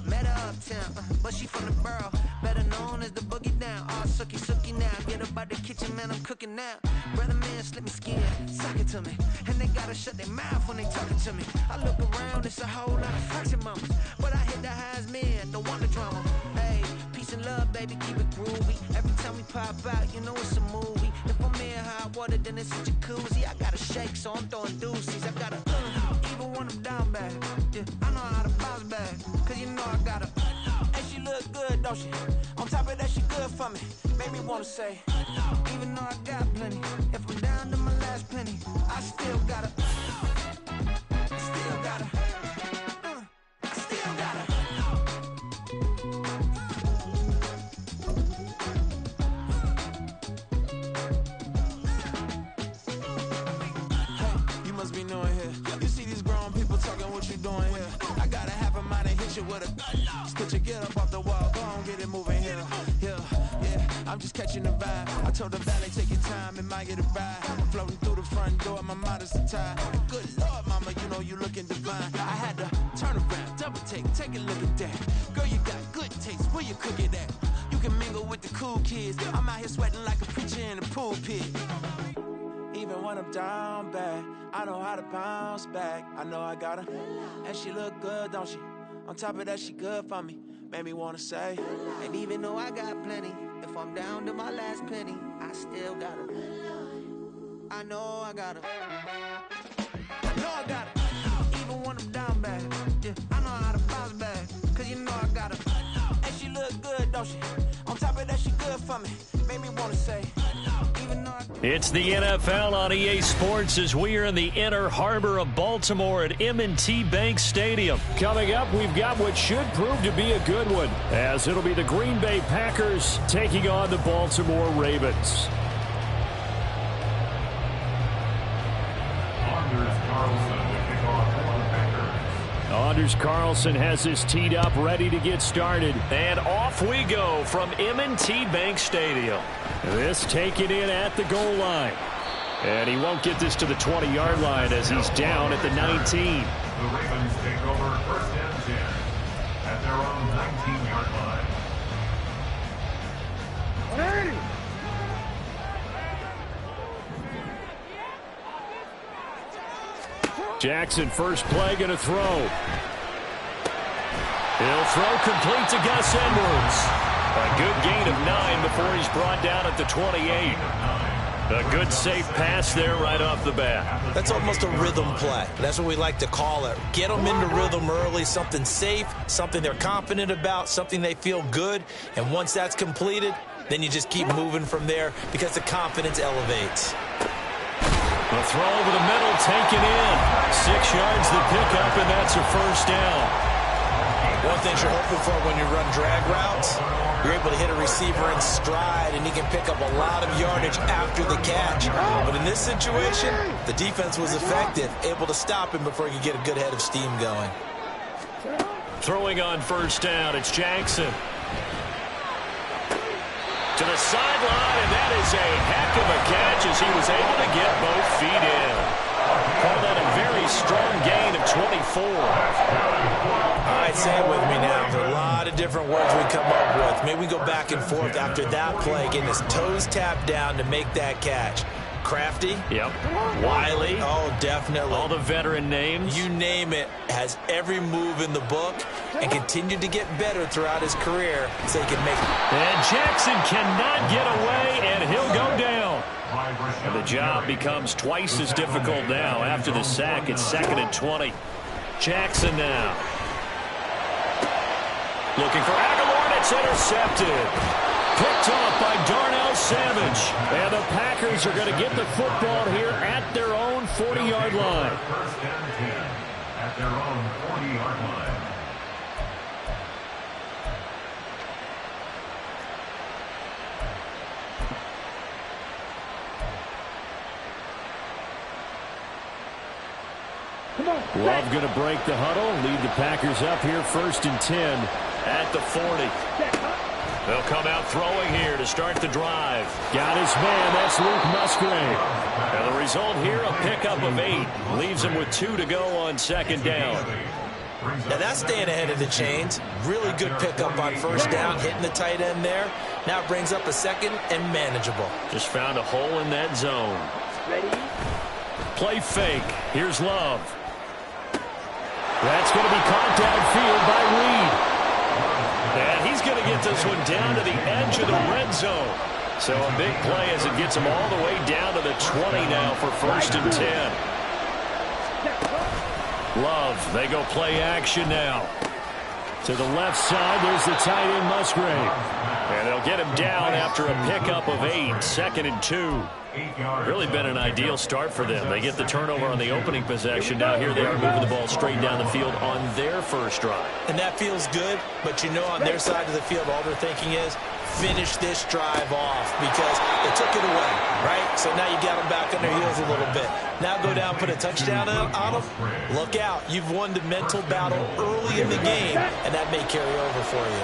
met her uptown, but she from the borough, better known as the boogie down. All sookie now, get up out the kitchen, man, I'm cooking now. Brother man, slip me skin, suck it to me, and they gotta shut their mouth when they talking to me. I look around, it's a whole lot of fraction mamas, but I hit the highs, man, don't want the drama. Hey, peace and love, baby, keep it groovy. Every time we pop out, you know it's a movie. If I'm in hot water, then it's a jacuzzi. I gotta shake, so I'm throwing deuces. I gotta even when I'm down bad. Yeah, I know how to bounce back, cause you know I gotta. And she look good, don't she? On top of that, she good for me. Made me wanna say, even though I got plenty, if I'm down to my last penny, I still gotta. I still gotta. I still gotta. You must be knowing here. You see these grown people talking, what you doing here? I got a half a mind and hit you with a put your get up off the wall, go on, get it moving here. Yeah, I'm just catching the vibe. I told the valet, take your time, it might get a ride. Floating through the front door, my modest attire. Good Lord, mama, you know you looking divine. I had to turn around, double take a look at that. Girl, you got good taste, where you cook it at? You can mingle with the cool kids. I'm out here sweating like a preacher in a pulpit. Even when I'm down bad, I know how to bounce back. I know I got her, and she look good, don't she? On top of that, she good for me. Made me wanna say, and even though I got plenty, if I'm down to my last penny, I still got her. I know I got her. I know I got her. Even when I'm down bad, yeah, I know how to bounce back, cause you know I got her. And she look good, don't she? On top of that, she good for me. Made me wanna say, even though I... It's the NFL on EA Sports as we are in the inner harbor of Baltimore at M&T Bank Stadium. Coming up, we've got what should prove to be a good one, as it'll be the Green Bay Packers taking on the Baltimore Ravens. Anders Carlson has this teed up, ready to get started. And off we go from M&T Bank Stadium. This taken in at the goal line. And he won't get this to the 20-yard line as he's down at the 19. The Ravens take over first and 10 at their own 19-yard line. Jackson, first play, going to throw. He'll throw complete to Gus Edwards. A good gain of 9 before he's brought down at the 28. A good safe pass there right off the bat. That's almost a rhythm play. That's what we like to call it. Get them into rhythm early, something safe, something they're confident about, something they feel good. And once that's completed, then you just keep moving from there because the confidence elevates. The throw over the middle, taken in. 6 yards the pickup, and that's a first down. One thing you're hoping for when you run drag routes, you're able to hit a receiver in stride, and he can pick up a lot of yardage after the catch. But in this situation, the defense was effective, able to stop him before he could get a good head of steam going. Throwing on first down, it's Jackson. To the sideline, and that is a heck of a catch as he was able to get both feet in. Call that a very strong gain of 24. All right, say it with me now. There's a lot of different words we come up with. Maybe we go back and forth after that play, getting his toes tapped down to make that catch. Crafty. Yep. Wiley. Oh, definitely. All the veteran names. You name it. Has every move in the book and continued to get better throughout his career so he can make it. And Jackson cannot get away, and he'll go down. And the job becomes twice as difficult now after the sack. It's 2nd and 20. Jackson now. Looking for Aguilar, and it's intercepted. Picked off by Darnell Savage. And the Packers are going to get the football here at their own 40-yard line. First and 10 at their own 40-yard line. Love going to break the huddle, lead the Packers up here 1st and 10 at the 40. They'll come out throwing here to start the drive. Got his man. That's Luke Musgrave. And the result here, a pickup of 8. Leaves him with 2 to go on second down. Now that's staying ahead of the chains. Really good pickup on first down, hitting the tight end there. Now brings up a second and manageable. Just found a hole in that zone. Ready? Play fake. Here's Love. That's going to be caught downfield by Reed. And he's going to get this one down to the edge of the red zone. So a big play as it gets him all the way down to the 20 now for 1st and 10. Love, they go play action now. To the left side, there's the tight end Musgrave. And they'll get him down after a pickup of 8, 2nd and 2. Really been an ideal start for them. They get the turnover on the opening possession. Now here they are moving the ball straight down the field on their first drive. And that feels good, but you know on their side of the field all they're thinking is finish this drive off because they took it away, right? So now you got them back on their heels a little bit. Now go down, put a touchdown on them. Look out. You've won the mental battle early in the game, and that may carry over for you.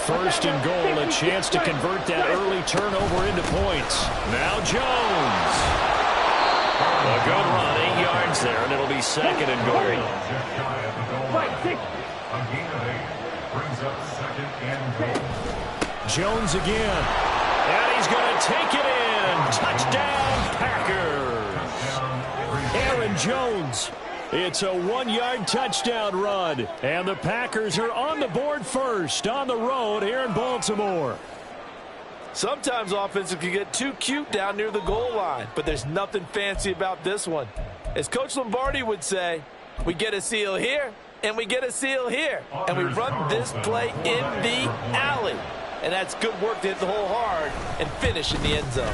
1st and goal, a chance to convert that early turnover into points. Now Jones. A good run, 8 yards there, and it'll be 2nd and goal. A gain of 8 brings up 2nd and goal. Jones again. And he's going to take it in. Touchdown, Packers. Aaron Jones. It's a 1-yard touchdown run. And the Packers are on the board first on the road here in Baltimore. Sometimes offenses can get too cute down near the goal line, but there's nothing fancy about this one. As Coach Lombardi would say, we get a seal here, and we get a seal here, and we run this play in the alley. And that's good work to hit the hole hard and finish in the end zone.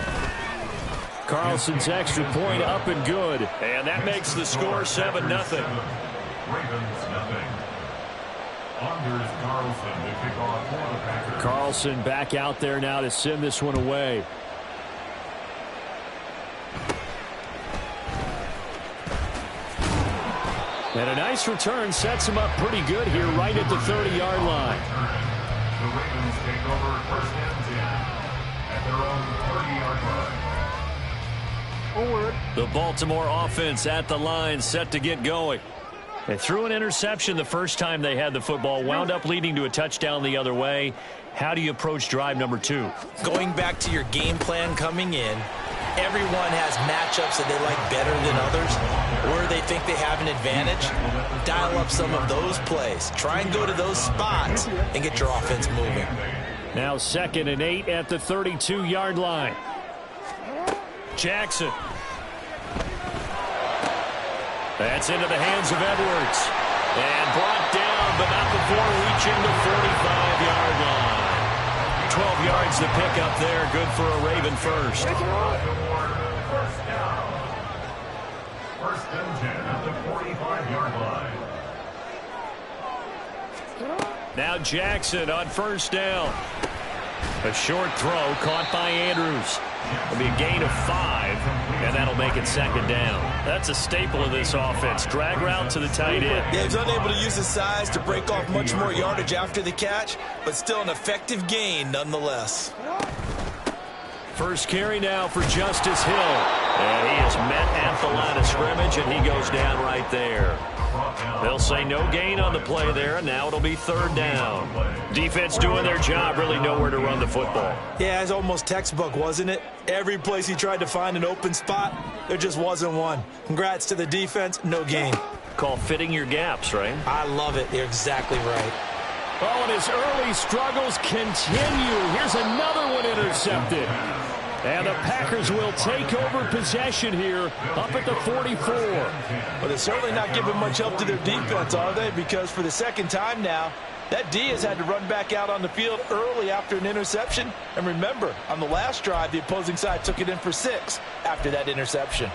Carlson's extra point up and good. And that makes the score 7-0. Ravens nothing. Anders Carlson to kick off for the Packers. Carlson back out there now to send this one away. And a nice return sets him up pretty good here right at the 30-yard line. The Ravens take over 1st and 10 at their own 30-yard line. The Baltimore offense at the line, set to get going. They threw an interception the first time they had the football, wound up leading to a touchdown the other way. How do you approach drive number 2? Going back to your game plan coming in, everyone has matchups that they like better than others, where they think they have an advantage. Dial up some of those plays. Try and go to those spots and get your offense moving. Now 2nd and 8 at the 32-yard line. Jackson. That's into the hands of Edwards. And brought down, but not before reaching the 45-yard line. 12 yards to pick up there. Good for a Raven first. First down. 1st and 10 at the 45-yard line. Now Jackson on 1st down. A short throw caught by Andrews. It'll be a gain of 5, and that'll make it 2nd down. That's a staple of this offense. Drag route to the tight end. Yeah, he's unable to use his size to break off much more yardage after the catch, but still an effective gain nonetheless. First carry now for Justice Hill. And he is met at the line of scrimmage, and he goes down right there. They'll say no gain on the play there, and now it'll be 3rd down. Defense doing their job, really nowhere to run the football. Yeah, it's almost textbook, wasn't it? Every place he tried to find an open spot, there just wasn't one. Congrats to the defense, no gain. Call fitting your gaps, right? I love it. You're exactly right. Oh, and his early struggles continue. Here's another one intercepted. And the Packers will take over possession here up at the 44. Well, they're certainly not giving much help to their defense, are they? Because for the 2nd time now, that D has had to run back out on the field early after an interception. And remember, on the last drive, the opposing side took it in for 6 after that interception.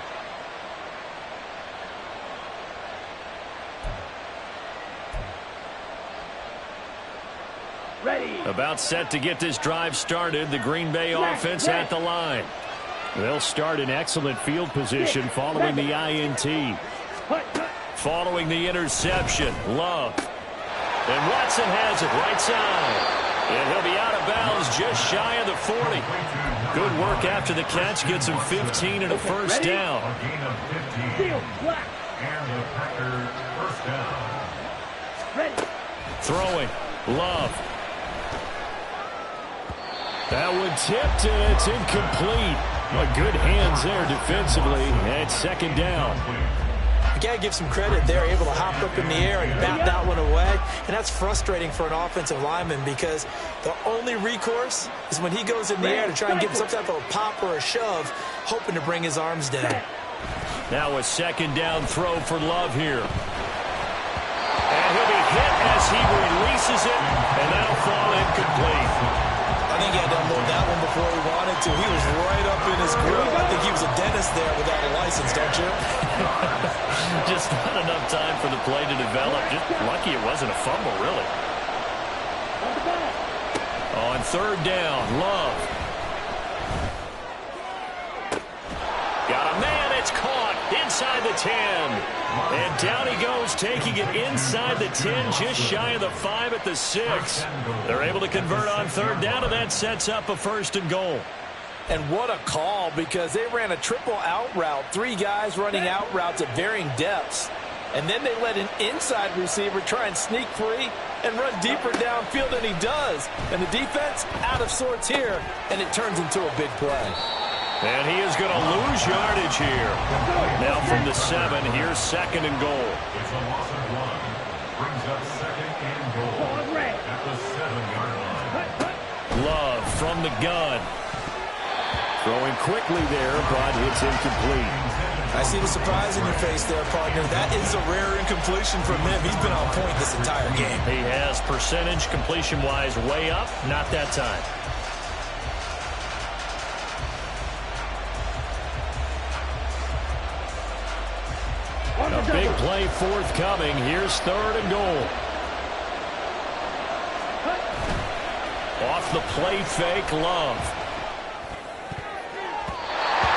Ready. About set to get this drive started. The Green Bay offense at the line. They'll start in excellent field position following the INT. Following the interception, Love. And Watson has it right side. And he'll be out of bounds just shy of the 40. Good work after the catch. Gets him 15 and a first down. A gain of 15. And the Packers first down. Throwing. Love. That one tipped, and it's incomplete. Well, good hands there defensively. And second down. You got to give some credit. They're able to hop up in the air and bat that one away. And that's frustrating for an offensive lineman because the only recourse is when he goes in the air to try and get some type of a pop or a shove, hoping to bring his arms down. Now a second down throw for Love here. And he'll be hit as he releases it, and that'll fall incomplete. I think he had to unload that one before he wanted to. He was right up in his grill. I think he was a dentist there without a license, don't you? Just not enough time for the play to develop. Just lucky it wasn't a fumble, really. On third down, Love. Got a man, it's caught inside the 10. And down he goes, taking it inside the 10, just shy of the 5 at the 6. They're able to convert on third down, and that sets up a first and goal. And what a call, because they ran a triple out route. 3 guys running out routes at varying depths. And then they let an inside receiver try and sneak free and run deeper downfield, and he does. And the defense out of sorts here, and it turns into a big play. And he is going to lose yardage here. Now from the 7, here's second and goal. It's a loss of 1. Brings up second and goal at the 7-yard line. Love from the gun. Throwing quickly there, but it's incomplete. I see the surprise in your face there, partner. That is a rare incompletion from him. He's been on point this entire game. He has percentage completion-wise way up, not that time. A big play forthcoming. Here's third and goal. Off the play fake, Love.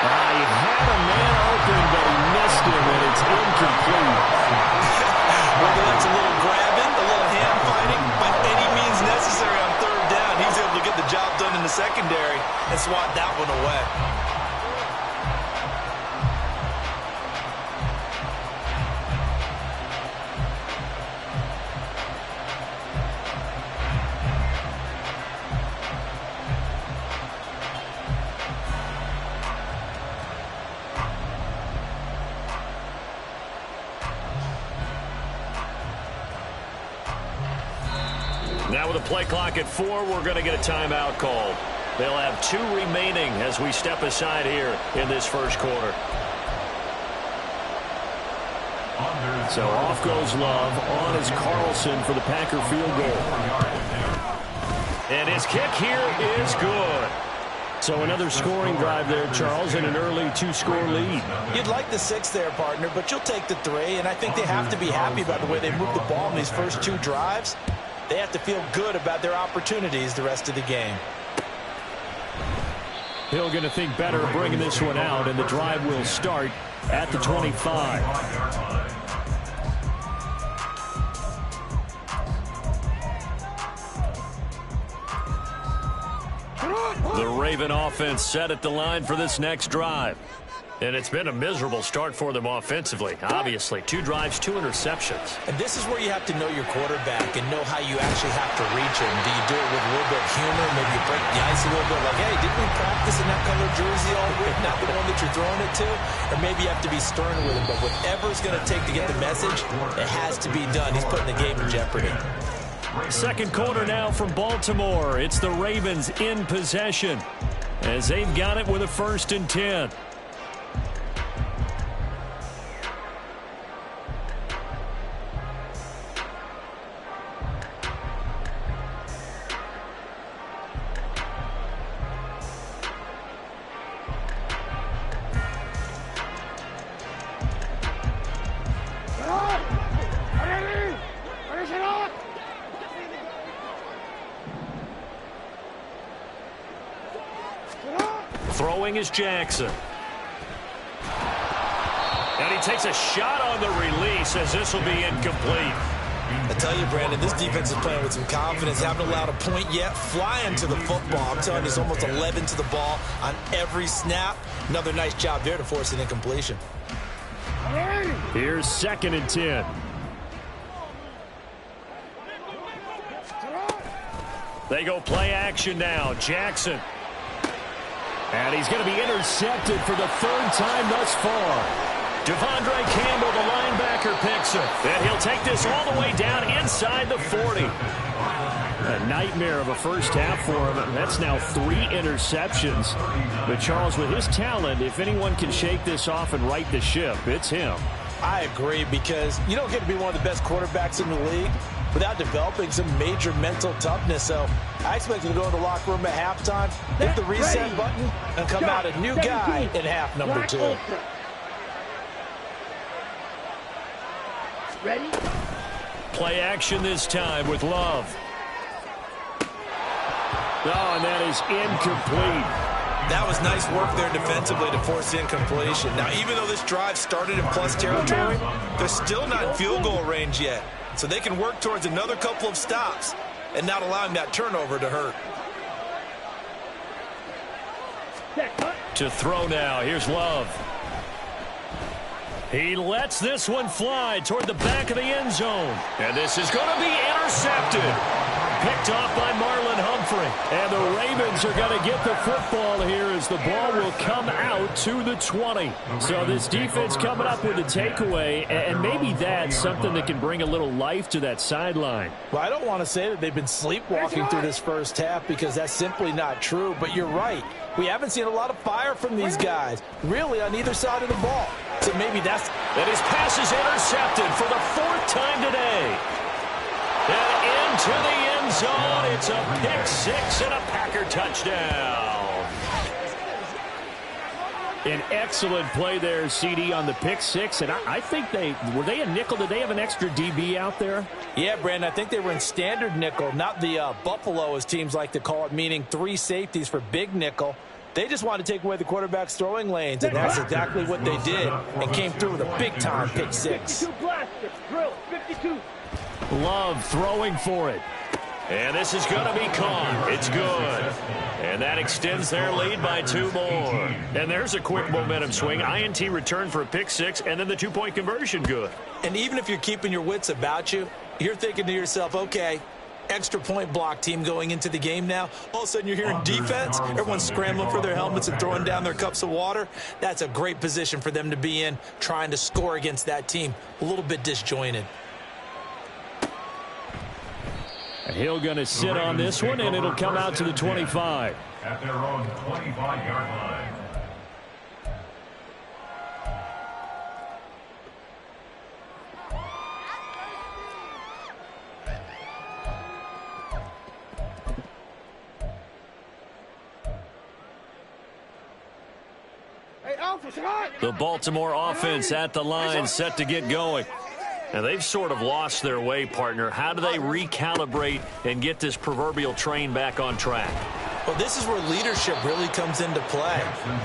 He had a man open, but he missed him, and it's incomplete. Whether that's a little grabbing, a little hand fighting, by any means necessary on third down, he's able to get the job done in the secondary and swat that one away. Now with a play clock at 4, we're going to get a timeout called. They'll have 2 remaining as we step aside here in this first quarter. So off goes Love. On is Carlson for the Packer field goal. And his kick here is good. So another scoring drive there, Charles, and an early 2-score lead. You'd like the 6 there, partner, but you'll take the 3, and I think they have to be happy about the way they moved the ball in these first 2 drives. They have to feel good about their opportunities the rest of the game. Hill going to think better of bringing this one out, and the drive will start at the 25. The Raven offense set at the line for this next drive. And it's been a miserable start for them offensively. Obviously, 2 drives, 2 interceptions. And this is where you have to know your quarterback and know how you actually have to reach him. Do you do it with a little bit of humor? Maybe you break the ice a little bit like, hey, didn't we practice in that color jersey all week? Not the one that you're throwing it to? Or maybe you have to be stern with him. But whatever it's going to take to get the message, it has to be done. He's putting the game in jeopardy. Second quarter now from Baltimore. It's the Ravens in possession as they've got it with a 1st and 10. Throwing is Jackson. And he takes a shot on the release as this will be incomplete. I tell you, Brandon, this defense is playing with some confidence. Haven't allowed a point yet. Flying to the football. I'm telling you, it's almost 11 to the ball on every snap. Another nice job there to force an incompletion. Here's 2nd and 10. They go play action now. Jackson. And he's going to be intercepted for the 3rd time thus far. Devondre Campbell, the linebacker, picks him. And he'll take this all the way down inside the 40. A nightmare of a first half for him. That's now 3 interceptions. But Charles, with his talent, if anyone can shake this off and right the ship, it's him. I agree, because you don't get to be one of the best quarterbacks in the league without developing some major mental toughness. So I expect him to go in the locker room at halftime, hit the reset button, and come out a new guy in half number 2. Ready? Play action this time with Love. Oh, and that is incomplete. That was nice work there defensively to force incompletion. Now, even though this drive started in plus territory, they're still not in field goal range yet. So they can work towards another couple of stops and not allowing that turnover to hurt. To throw now. Here's Love. He lets this one fly toward the back of the end zone. And this is going to be intercepted. Picked off by Marlon Humphrey. And the Ravens are going to get the football here as the ball will come out to the 20. So this defense coming up with a takeaway, and maybe that's something that can bring a little life to that sideline. Well, I don't want to say that they've been sleepwalking through this first half, because that's simply not true. But you're right. We haven't seen a lot of fire from these guys, really, on either side of the ball. So maybe that's... And his pass is intercepted for the 4th time today. And into the end zone. It's a pick 6 and a Packer touchdown. An excellent play there, CD, on the pick 6. And I think were they a nickel? Did they have an extra DB out there? Yeah, Brandon, I think they were in standard nickel, not the Buffalo, as teams like to call it, meaning 3 safeties for big nickel. They just wanted to take away the quarterback's throwing lanes, and that's exactly what they did, and came through with a big-time pick 6. Love throwing for it. And this is going to be caught. It's good. And that extends their lead by 2 more. And there's a quick momentum swing. INT return for a pick 6, and then the 2-point conversion good. And even if you're keeping your wits about you, you're thinking to yourself, okay, extra point block team going into the game now. All of a sudden you're hearing defense. Everyone's scrambling for their helmets and throwing down their cups of water. That's a great position for them to be in, trying to score against that team. A little bit disjointed. Hill going to sit on this one, and it'll come out to the 25. At their own 25-yard line. The Baltimore offense at the line, set to get going. Now, they've sort of lost their way, partner. How do they recalibrate and get this proverbial train back on track? Well, this is where leadership really comes into play.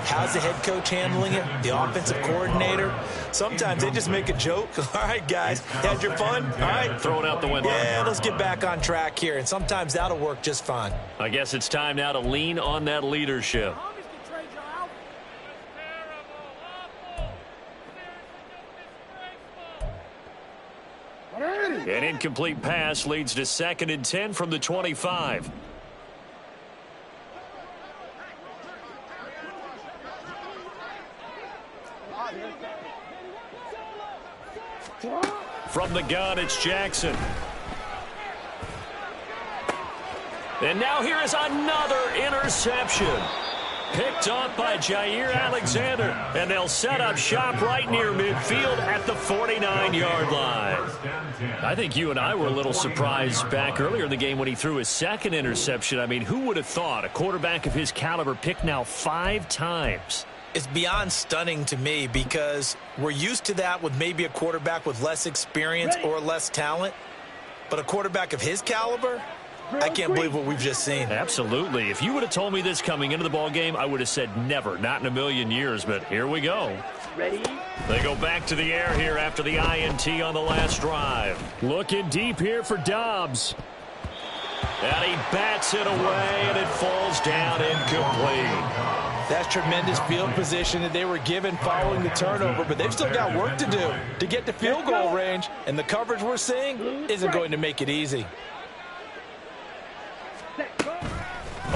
How's the head coach handling it? The offensive coordinator? Sometimes they just make a joke. All right, guys, had your fun? All right. Throw it out the window. Yeah, let's get back on track here. And sometimes that'll work just fine. I guess it's time now to lean on that leadership. An incomplete pass leads to 2nd and 10 from the 25. From the gun, it's Jackson. And now here is another interception. Picked off by Jair Alexander. And they'll set up shop right near midfield at the 49-yard line. I think you and I were a little surprised back earlier in the game when he threw his 2nd interception. I mean, who would have thought a quarterback of his caliber picked now 5 times? It's beyond stunning to me, because we're used to that with maybe a quarterback with less experience or less talent. But a quarterback of his caliber, I can't believe what we've just seen. Absolutely. If you would have told me this coming into the ball game, I would have said never, not in a million years, but here we go. Ready? They go back to the air here after the INT on the last drive. Looking deep here for Dobbs. And he bats it away, and it falls down incomplete. That's tremendous field position that they were given following the turnover, but they've still got work to do to get to field goal range, and the coverage we're seeing isn't going to make it easy.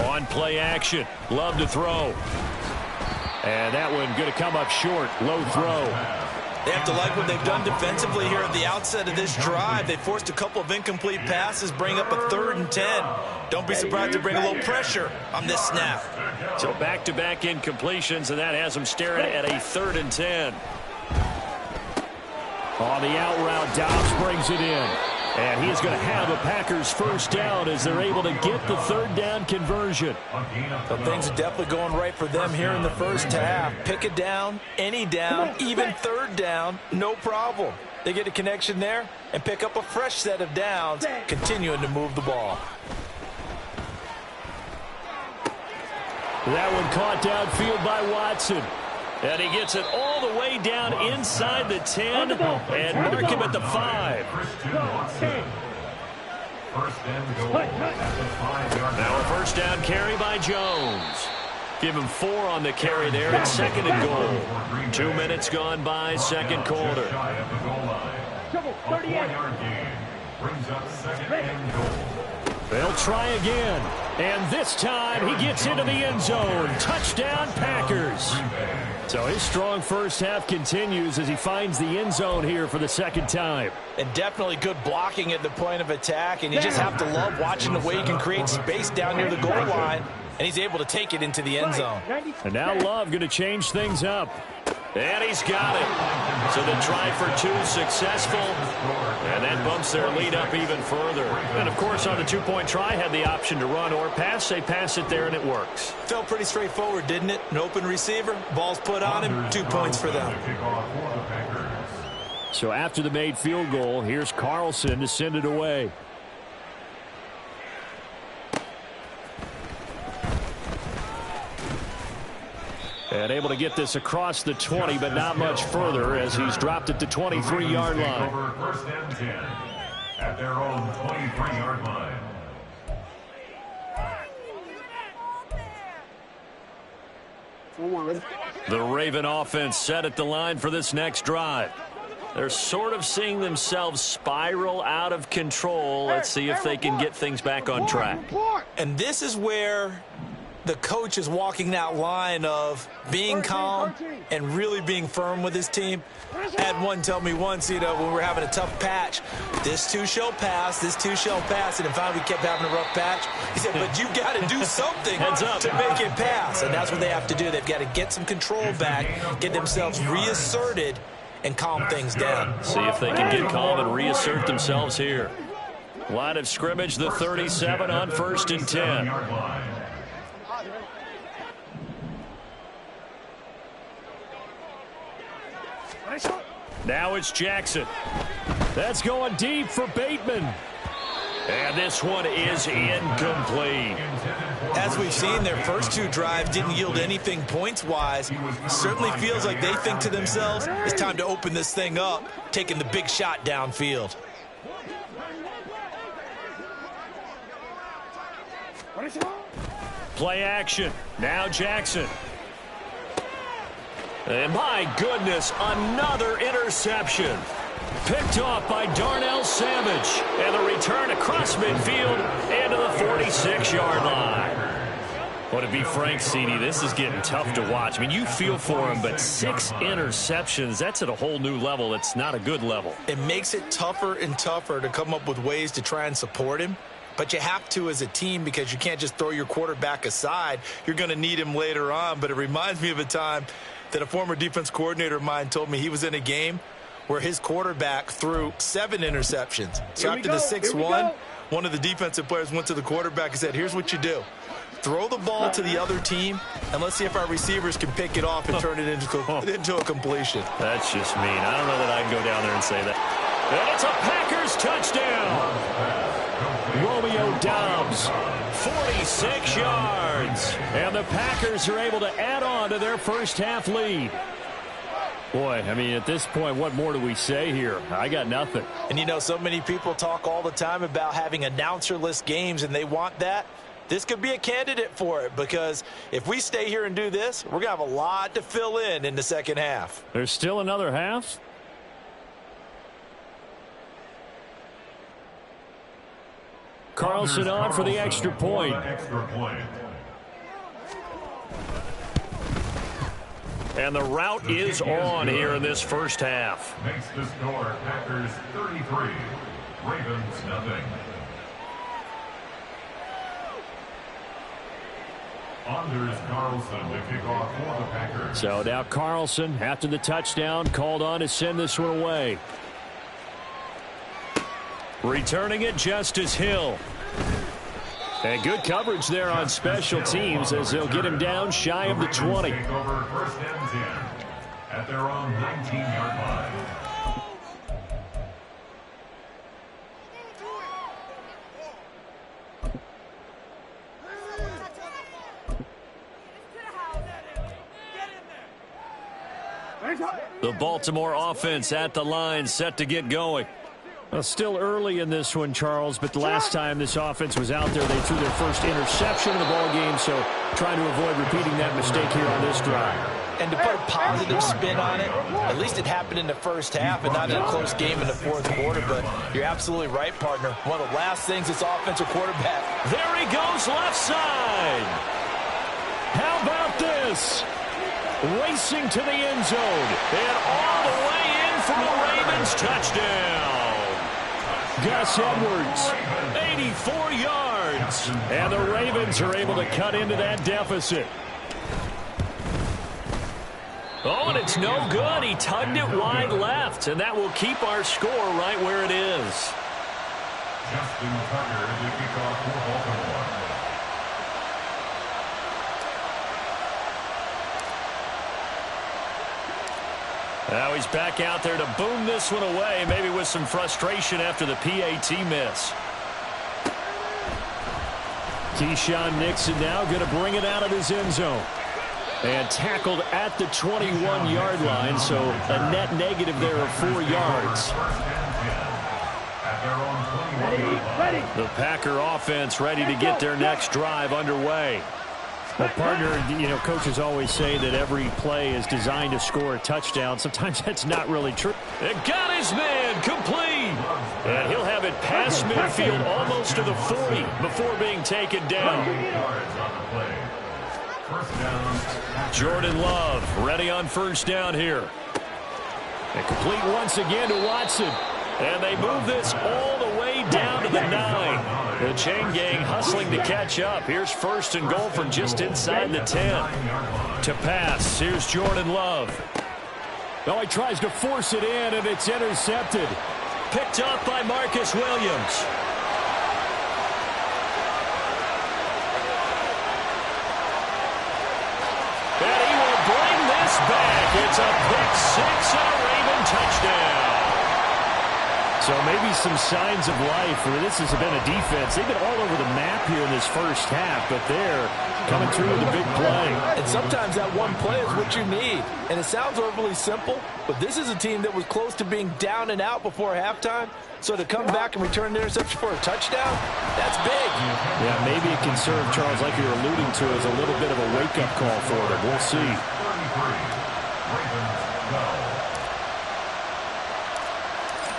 On play action. Love to throw. And that one going to come up short. Low throw. They have to like what they've done defensively here at the outset of this drive. They forced a couple of incomplete passes, bring up a 3rd and 10. Don't be surprised to bring a little pressure on this snap. So back-to-back incompletions, and that has them staring at a 3rd and 10. On the out route, Dobbs brings it in. And he's going to have a Packers first down as they're able to get the 3rd down conversion. So things are definitely going right for them here in the first half. Pick it down, any down, even 3rd down, no problem. They get a connection there and pick up a fresh set of downs, continuing to move the ball. That one caught downfield by Watson. And he gets it all the way down inside the 10 and mark him at the 5. Now a first down carry by Jones. Give him 4 on the carry there at 2nd and goal. 2 minutes gone by, second quarter. They'll try again. And this time he gets into the end zone. Touchdown, Packers. So his strong first half continues as he finds the end zone here for the 2nd time. And definitely good blocking at the point of attack. And you just have to love watching the way he can create space down near the goal line. And he's able to take it into the end zone. And now Love going to change things up. And he's got it. So the try for 2 successful. And that bumps their lead up even further. And, of course, on the 2-point try, had the option to run or pass. They pass it there, and it works. Felt pretty straightforward, didn't it? An open receiver, ball's put on him, 2 points for them. So after the made field goal, here's Carlson to send it away. And able to get this across the 20, but not much further as he's dropped at the 23-yard line. First and 10 at their own 23-yard line. The Raven offense set at the line for this next drive. They're sort of seeing themselves spiral out of control. Let's see if they can get things back on track. And this is where the coach is walking that line of being calm and really being firm with his team. I had one tell me once, when we were having a tough patch, this too shall pass, this too shall pass. And if finally we kept having a rough patch, he said, but you've got to do something to make it pass. And that's what they have to do. They've got to get some control back, get themselves reasserted, and calm things down. See if they can get calm and reassert themselves here. Line of scrimmage, the 37 on 1st and 10. Now it's Jackson. That's going deep for Bateman. And this one is incomplete. As we've seen, their first 2 drives didn't yield anything points-wise. Certainly feels like they think to themselves, it's time to open this thing up, taking the big shot downfield. Play action. Now Jackson. And my goodness, another interception. Picked off by Darnell Savage. And the return across midfield and to the 46-yard line. Well, to be frank, CD, this is getting tough to watch. I mean, you feel for him, but 6 interceptions, that's at a whole new level. It's not a good level. It makes it tougher and tougher to come up with ways to try and support him. But you have to as a team because you can't just throw your quarterback aside. You're going to need him later on. But it reminds me of a time that a former defense coordinator of mine told me he was in a game where his quarterback threw 7 interceptions. So after the 6-1, one of the defensive players went to the quarterback and said, here's what you do. Throw the ball to the other team, and let's see if our receivers can pick it off and turn it into a completion. That's just mean. I don't know that I can go down there and say that. And it's a Packers touchdown. Romeo Dobbs, 46 yards. And the Packers are able to add on to their first half lead. Boy, I mean, at this point, what more do we say here? I got nothing. And you know, so many people talk all the time about having announcer-less games, and they want that. This could be a candidate for it, because if we stay here and do this, we're going to have a lot to fill in the second half. There's still another half? Carlson on for the extra point. And the route is on here in this first half. Makes the score Packers 33, Ravens nothing. Anders Carlson to kick off for the Packers. So now Carlson, after the touchdown, called on to send this one away. Returning it, Justice Hill. And good coverage there on special teams as they'll get him down shy of the 20. Take over first and 10 at their own 19-yard line. The Baltimore offense at the line, set to get going. Well, still early in this one, Charles, but the last time this offense was out there, they threw their first interception of the ball game, so trying to avoid repeating that mistake here on this drive. And to put a positive spin on it, at least it happened in the first half and not in a close game in the fourth quarter, but you're absolutely right, partner. One of the last things this offensive quarterback. There he goes, left side. How about this? Racing to the end zone, and all the way in for a Ravens touchdown. Gus Edwards, 84 yards. And the Ravens are able to cut into that deficit. Oh, and it's no good. He tugged it wide left, and that will keep our score right where it is. Justin Tucker to kick off for Baltimore. Now he's back out there to boom this one away, maybe with some frustration after the PAT miss. Keyshawn Nixon now going to bring it out of his end zone. And tackled at the 21-yard line, so a net negative there of 4 yards. The Packer offense ready to get their next drive underway. Well, partner, you know, coaches always say that every play is designed to score a touchdown. Sometimes that's not really true. It got his man complete. And he'll have it past midfield almost to the 40 before being taken down. Jordan Love ready on first down here. And complete once again to Watson. And they move this all the way down to the 9. The chain gang hustling to catch up. Here's first and goal from just inside the 10. To pass, here's Jordan Love. Oh, he tries to force it in, and it's intercepted. Picked up by Marcus Williams. And he will bring this back. It's a pick six and a Raven touchdown. So maybe some signs of life where this has been a defense. They've been all over the map here in this first half, but they're coming through with a big play. And sometimes that one play is what you need. And it sounds overly simple, but this is a team that was close to being down and out before halftime. So to come back and return the interception for a touchdown, that's big. Yeah, maybe it can serve, Charles, like you're alluding to, as a little bit of a wake-up call for them. We'll see.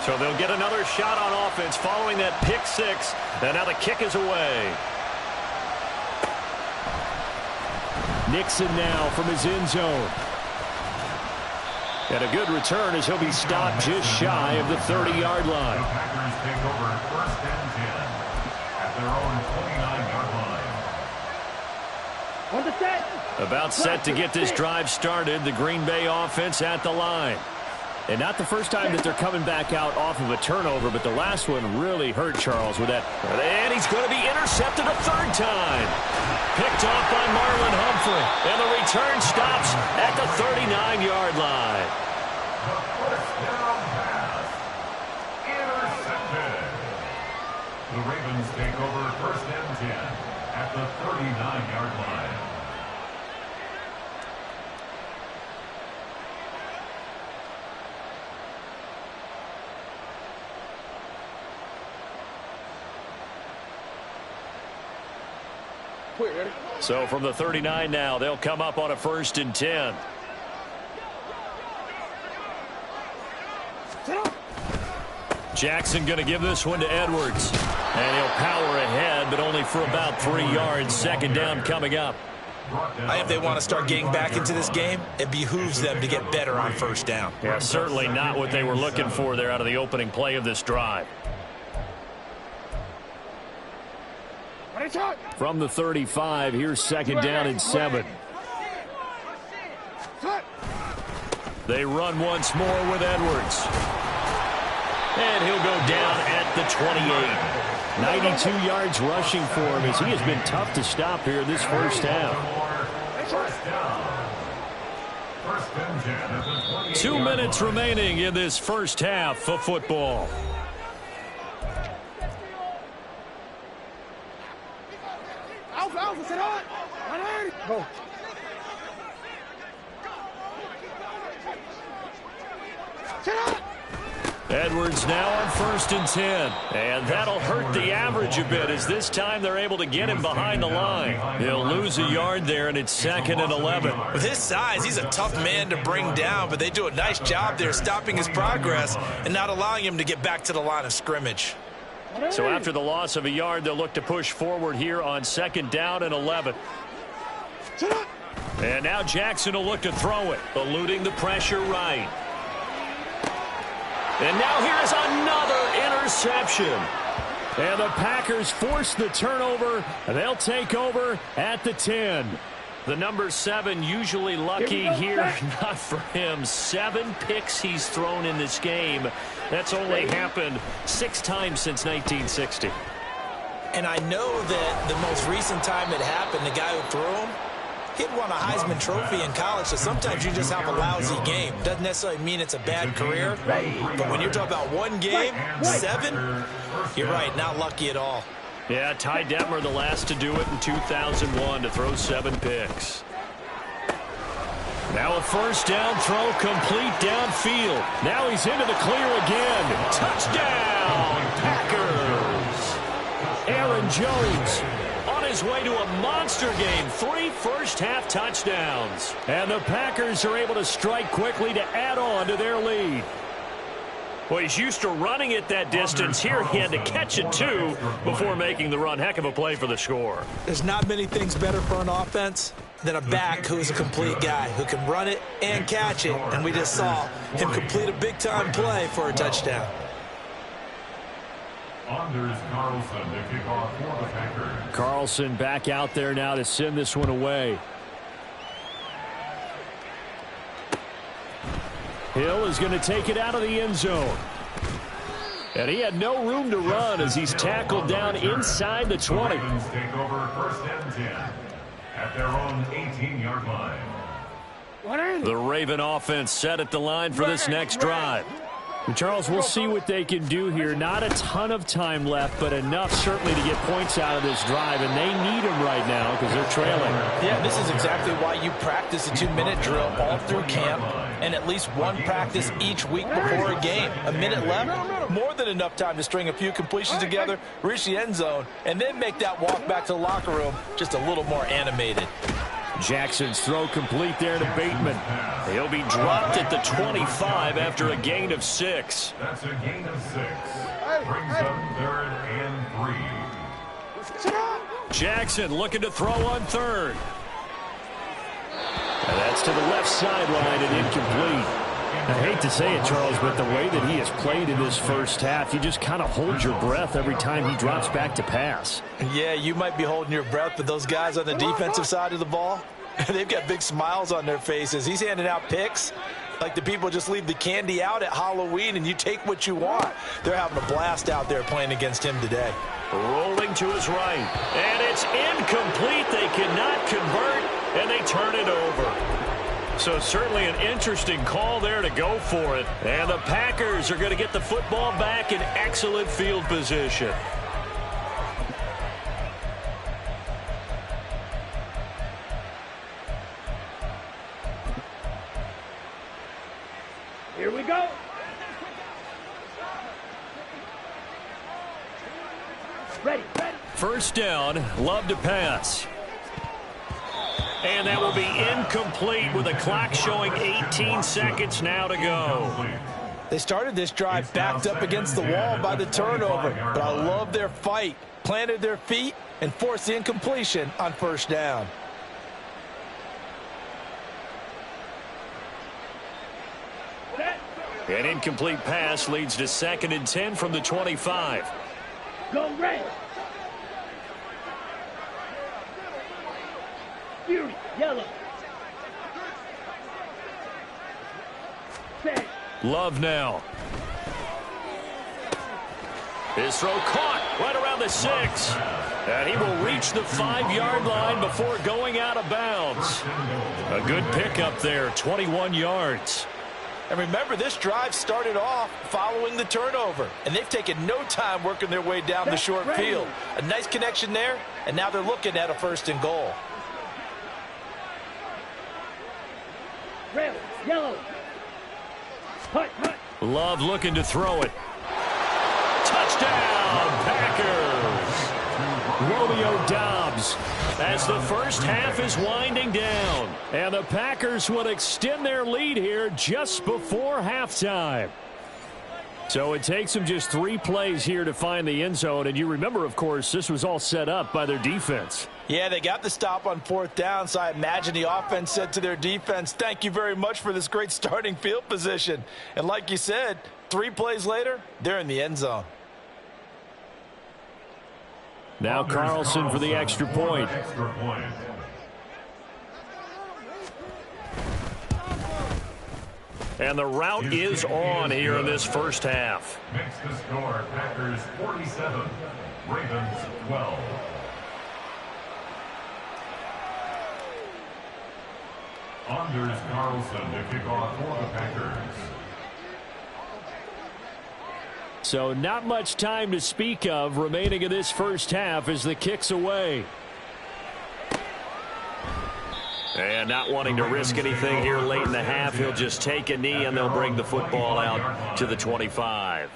So they'll get another shot on offense following that pick six. And now the kick is away. Nixon now from his end zone. And a good return as he'll be stopped just shy of the 30-yard line. The Packers take over first and 10 at their own 29-yard line. About set to get this drive started. The Green Bay offense at the line. And not the first time that they're coming back out off of a turnover, but the last one really hurt Charles with that. And he's going to be intercepted a third time. Picked off by Marlon Humphrey. And the return stops at the 39-yard line. The first down pass intercepted. The Ravens take So from the 39 now, they'll come up on a 1st and 10. Jackson going to give this one to Edwards. And he'll power ahead, but only for about 3 yards. 2nd down coming up. I think if they want to start getting back into this game, it behooves them to get better on 1st down. Yeah, certainly not what they were looking for there out of the opening play of this drive. From the 35, here's 2nd down and 7. They run once more with Edwards. And he'll go down at the 28. 92 yards rushing for him as he has been tough to stop here this first half. 2 minutes remaining in this first half of football. Edwards now on 1st and 10. And that'll hurt the average a bit as this time they're able to get him behind the line. He'll lose a yard there, and it's 2nd and 11. With his size, he's a tough man to bring down, but they do a nice job there stopping his progress and not allowing him to get back to the line of scrimmage. So after the loss of a yard, they'll look to push forward here on 2nd down and 11. And now Jackson will look to throw it, eluding the pressure right. And now here's another interception. And the Packers force the turnover. They'll take over at the 10. The number 7 usually lucky here. Not for him. 7 picks he's thrown in this game. That's only happened 6 times since 1960. And I know that the most recent time it happened, the guy who threw him, he'd won a Heisman Trophy in college, so sometimes you just have a lousy game. Doesn't necessarily mean it's a bad career, but when you're talking about one game, 7, you're right, not lucky at all. Yeah, Ty Detmer the last to do it in 2001 to throw 7 picks. Now a 1st down throw complete downfield. Now he's into the clear again. Touchdown, Packers. Aaron Jones on his way to a monster game. 3 first-half touchdowns. And the Packers are able to strike quickly to add on to their lead. Well, he's used to running it that distance. Here he had to catch it, too, before making the run. Heck of a play for the score. There's not many things better for an offense than a back who is a complete guy, who can run it and catch it. And we just saw him complete a big-time play for a touchdown. Anders Carlson to kick off for the Packers. Carlson back out there now to send this one away. Hill is going to take it out of the end zone. And he had no room to run as he's tackled down inside the 20. Ravens take over 1st and 10 at their own 18-yard line. The Raven offense set at the line for this next drive. And Charles, we'll see what they can do here. Not a ton of time left, but enough certainly to get points out of this drive, and they need them right now because they're trailing. Yeah, this is exactly why you practice a 2-minute drill all through camp and at least one practice each week before a game. A minute left, more than enough time to string a few completions together, reach the end zone, and then make that walk back to the locker room just a little more animated. Jackson's throw complete there to Bateman. He'll be dropped at the 25 after a gain of 6. That's a gain of 6. Brings up 3rd and 3. Jackson looking to throw on 3rd. And that's to the left sideline and incomplete. I hate to say it, Charles, but the way that he has played in this first half, you just kind of hold your breath every time he drops back to pass. Yeah, you might be holding your breath, but those guys on the defensive side of the ball, they've got big smiles on their faces. He's handing out picks like the people just leave the candy out at Halloween and you take what you want. They're having a blast out there playing against him today. Rolling to his right, and it's incomplete. They cannot convert, and they turn it over. So certainly an interesting call there to go for it. And the Packers are going to get the football back in excellent field position. Here we go. Ready. First down, Love to pass. And that will be incomplete with the clock showing 18 seconds now to go. They started this drive backed up against the wall by the turnover, but I love their fight. Planted their feet and forced the incompletion on first down. An incomplete pass leads to 2nd and 10 from the 25. Go red. Fury, yellow. Set. Love now. His throw caught right around the 6. And he will reach the 5-yard line before going out of bounds. A good pickup there, 21 yards. And remember, this drive started off following the turnover, and they've taken no time working their way down the short field. A nice connection there, and now they're looking at a 1st and goal. Red, yellow. Hut, hut. Love looking to throw it. Touchdown, Packers! Romeo Doubs as the first half is winding down. And the Packers will extend their lead here just before halftime. So it takes them just 3 plays here to find the end zone. And you remember, of course, this was all set up by their defense. Yeah, they got the stop on 4th down, so I imagine the offense said to their defense, thank you very much for this great starting field position. And like you said, 3 plays later, they're in the end zone. Now Carlson for the extra point. And the route is on here in this first half. Makes the score Packers 47, Ravens 12. Anders Carlson to kick off for the Packers. So not much time to speak of remaining in this first half as the kick's away. And not wanting to risk anything here late in the half, he'll just take a knee and they'll bring the football out to the 25.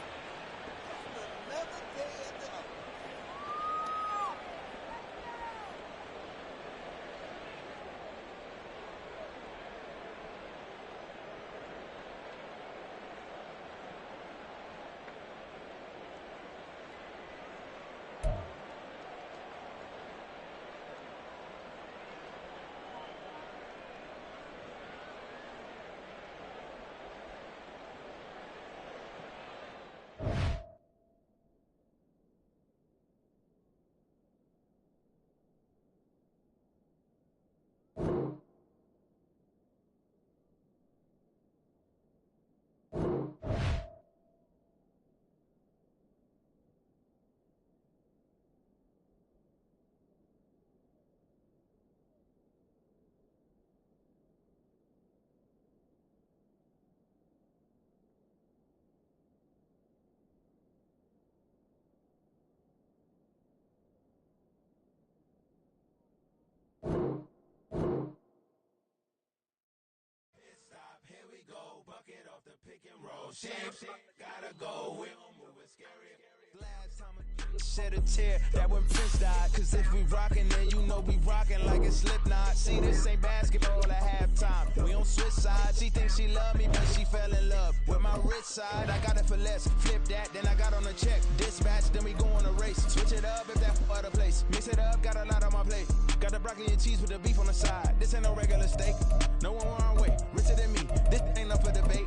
Gotta go, we don't move it scary. Last time I shed a tear, that when Prince died. Cause if we rockin', then you know we rockin' like a Slipknot. See, this ain't basketball at halftime. We on switch sides. She thinks she love me, but she fell in love with my rich side. I got it for less. Flip that, then I got on a check. Dispatch, then we go on a race. Switch it up if that other place. Mix it up, got a lot on my plate. Got the broccoli and cheese with the beef on the side. This ain't no regular steak. No one wrong way. Richer than me. This ain't up for debate.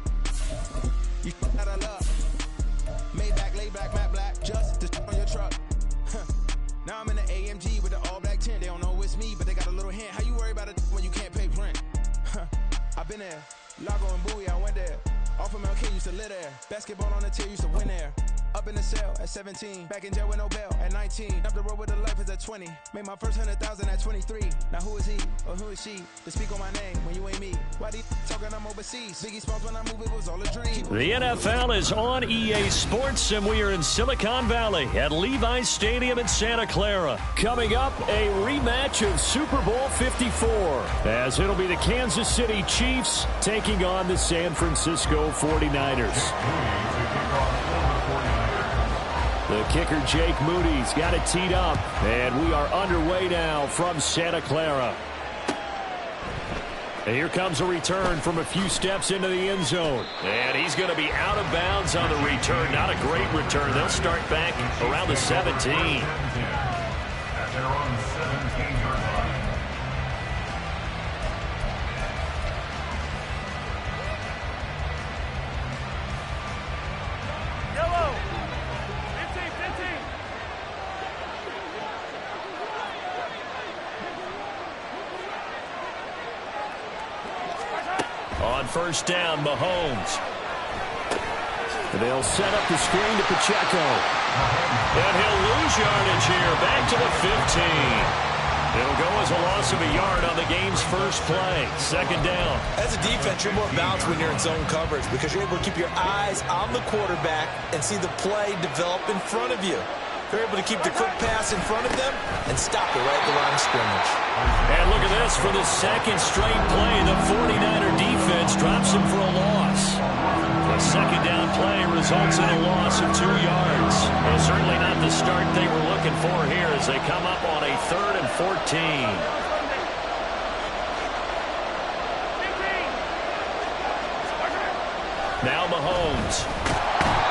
You out of love. Maybach, laid back, matte black, just to on your truck. Now I'm in the AMG with the all black tint. They don't know it's me, but they got a little hint. How you worry about it when you can't pay rent? I've been there. Lago and Bowie, I went there. Off of MLK, used to live there. Basketball on the tier, used to win there. Up in the cell at 17. Back in jail with no bail at 19. Up the road with the life is at 20. Made my first 100,000 at 23. Now who is he or who is she to speak on my name when you ain't me? Why they talking I'm overseas? Biggie Smalls when I move, it was all a dream. The NFL is on EA Sports, and we are in Silicon Valley at Levi's Stadium in Santa Clara. Coming up, a rematch of Super Bowl 54, as it'll be the Kansas City Chiefs taking on the San Francisco 49ers. The kicker, Jake Moody's got it teed up, and we are underway now from Santa Clara. And here comes a return from a few steps into the end zone. And he's going to be out of bounds on the return. Not a great return. They'll start back around the 17. At their own 17-yard line. Yellow. 15, 15. On first down, Mahomes. They'll set up the screen to Pacheco. And he'll lose yardage here. Back to the 15. It'll go as a loss of a yard on the game's first play. Second down. As a defense, you're more balanced when you're in zone coverage because you're able to keep your eyes on the quarterback and see the play develop in front of you. They're able to keep the quick pass in front of them and stop it right at the line of scrimmage. And look at this. For the second straight play, the 49er defense drops him for a loss. The second down play results in a loss of 2 yards. Well, certainly not the start they were looking for here as they come up on a 3rd and 14. Now Mahomes.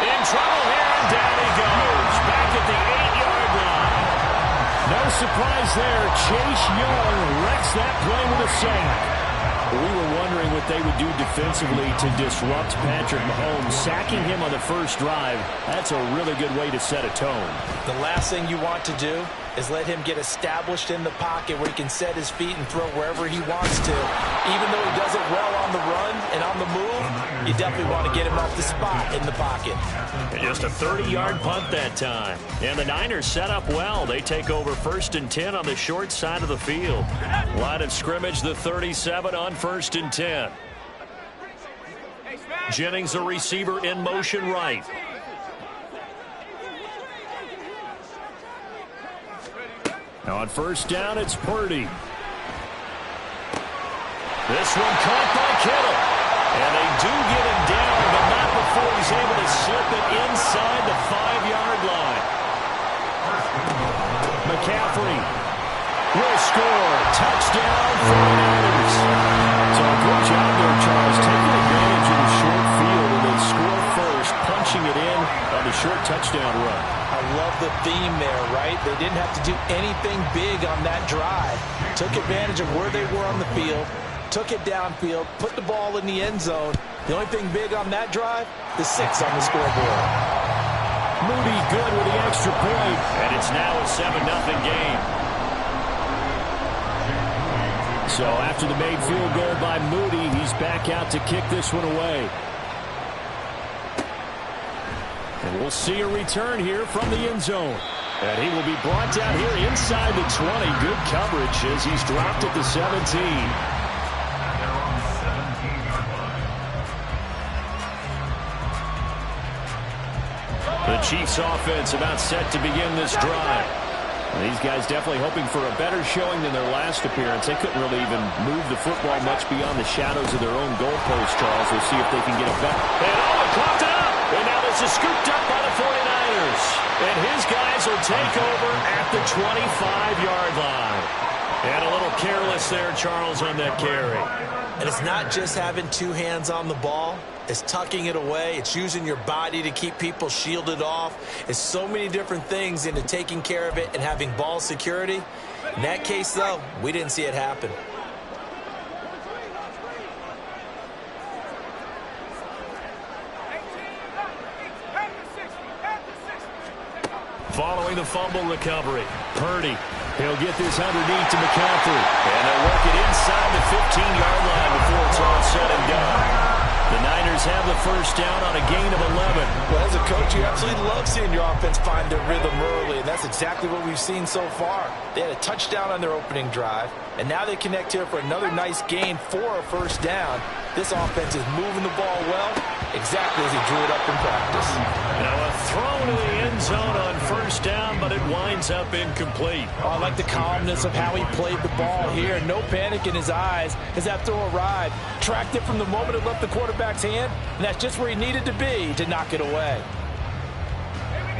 In trouble here, and down he goes. Back at the 8-yard line. No surprise there. Chase Young wrecks that play with a sack. We were wondering what they would do defensively to disrupt Patrick Mahomes. Sacking him on the first drive, that's a really good way to set a tone. The last thing you want to do is let him get established in the pocket where he can set his feet and throw wherever he wants to. Even though he does it well on the run and on the move, you definitely want to get him off the spot in the pocket. And just a 30-yard punt that time. And the Niners set up well. They take over 1st and 10 on the short side of the field. Line of scrimmage, the 37 on 1st and 10. Jennings, a receiver in motion right. Now on first down, it's Purdy. This one caught by Kittle. And they do get him down, but not before he's able to slip it inside the 5-yard line. McCaffrey will score. Touchdown, 49ers. So good job there, Charles, taking advantage of the short field and then score first, punching it in on the short touchdown run. I love the theme there, right? They didn't have to do anything big on that drive. Took advantage of where they were on the field, took it downfield, put the ball in the end zone. The only thing big on that drive, the 6 on the scoreboard. Moody good with the extra point, and it's now a 7-0 game. So after the made field goal by Moody, he's back out to kick this one away. And we'll see a return here from the end zone. And he will be brought down here inside the 20. Good coverage as he's dropped at the 17. The Chiefs offense about set to begin this drive. And these guys definitely hoping for a better showing than their last appearance. They couldn't really even move the football much beyond the shadows of their own goalpost, Charles. We'll see if they can get it back. And it caught up. And now this is scooped up by the 49ers. And his guys will take over at the 25-yard line. And a little careless there, Charles, on that carry. And it's not just having 2 hands on the ball. It's tucking it away. It's using your body to keep people shielded off. It's so many different things into taking care of it and having ball security. In that case, though, we didn't see it happen. Following the fumble recovery, Purdy. He'll get this underneath to McCaffrey. And they'll work it inside the 15-yard line before it's all said and done. The Niners have the first down on a gain of 11. Well, as a coach, you absolutely love seeing your offense find their rhythm early, and that's exactly what we've seen so far. They had a touchdown on their opening drive, and now they connect here for another nice gain for a first down. This offense is moving the ball well, exactly as he drew it up in practice. Now a throw to the end zone on first down, but it winds up incomplete. Oh, I like the calmness of how he played the ball here. No panic in his eyes as that throw arrived. Tracked it from the moment it left the quarterback's hand, and that's just where he needed to be to knock it away.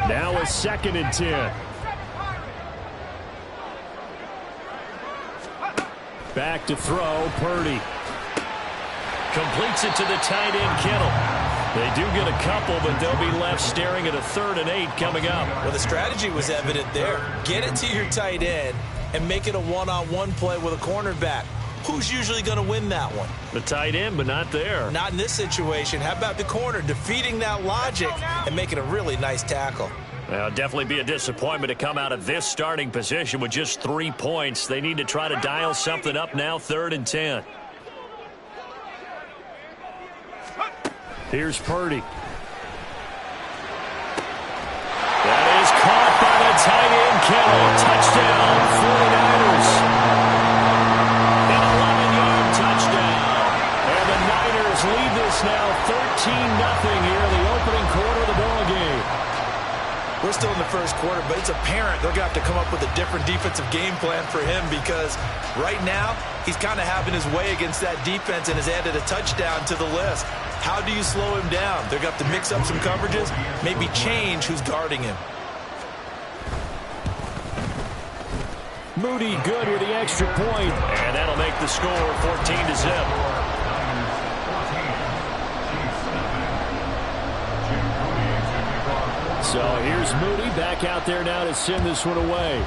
Now a 2nd and 10. Back to throw, Purdy. Completes it to the tight end, Kittle. They do get a couple, but they'll be left staring at a 3rd and 8 coming up. Well, the strategy was evident there. Get it to your tight end and make it a one-on-one play with a cornerback. Who's usually going to win that one? The tight end, but not there. Not in this situation. How about the corner defeating that logic and making a really nice tackle? Well, definitely be a disappointment to come out of this starting position with just 3 points. They need to try to dial something up now, 3rd and 10. Here's Purdy. That is caught by the tight end, Kittle. Touchdown, 49ers. An 11-yard touchdown. And the Niners lead this now 13-0 here in the opening quarter of the ball game. We're still in the first quarter, but it's apparent they're going to have to come up with a different defensive game plan for him because right now he's kind of having his way against that defense and has added a touchdown to the list. How do you slow him down? They're going to have to mix up some coverages, maybe change who's guarding him. Moody good with the extra point, and that'll make the score 14-0. So here's Moody back out there now to send this one away.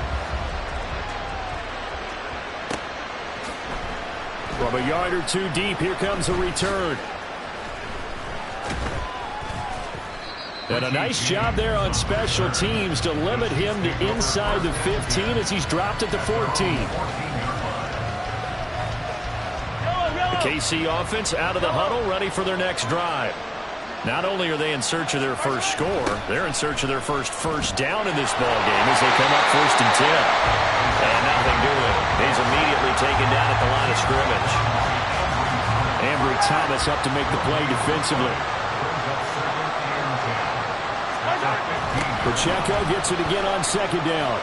From a yard or two deep, here comes a return. And a nice job there on special teams to limit him to inside the 15 as he's dropped at the 14. The KC offense out of the huddle, ready for their next drive. Not only are they in search of their first score, they're in search of their first down in this ball game as they come up 1st and 10. And nothing doing. He's immediately taken down at the line of scrimmage. Ambry Thomas up to make the play defensively. Pacheco gets it again on 2nd down.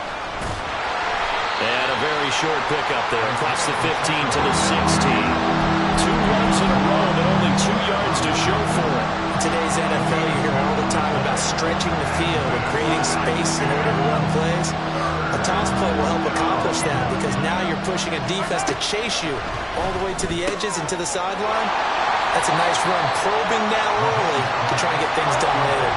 And a very short pickup there across the 15 to the 16. 2 runs in a row, but only 2 yards to show for it. In today's NFL, you hear all the time about stretching the field and creating space in order to run plays. A toss play will help accomplish that because now you're pushing a defense to chase you all the way to the edges and to the sideline. That's a nice run, probing now early to try and get things done later.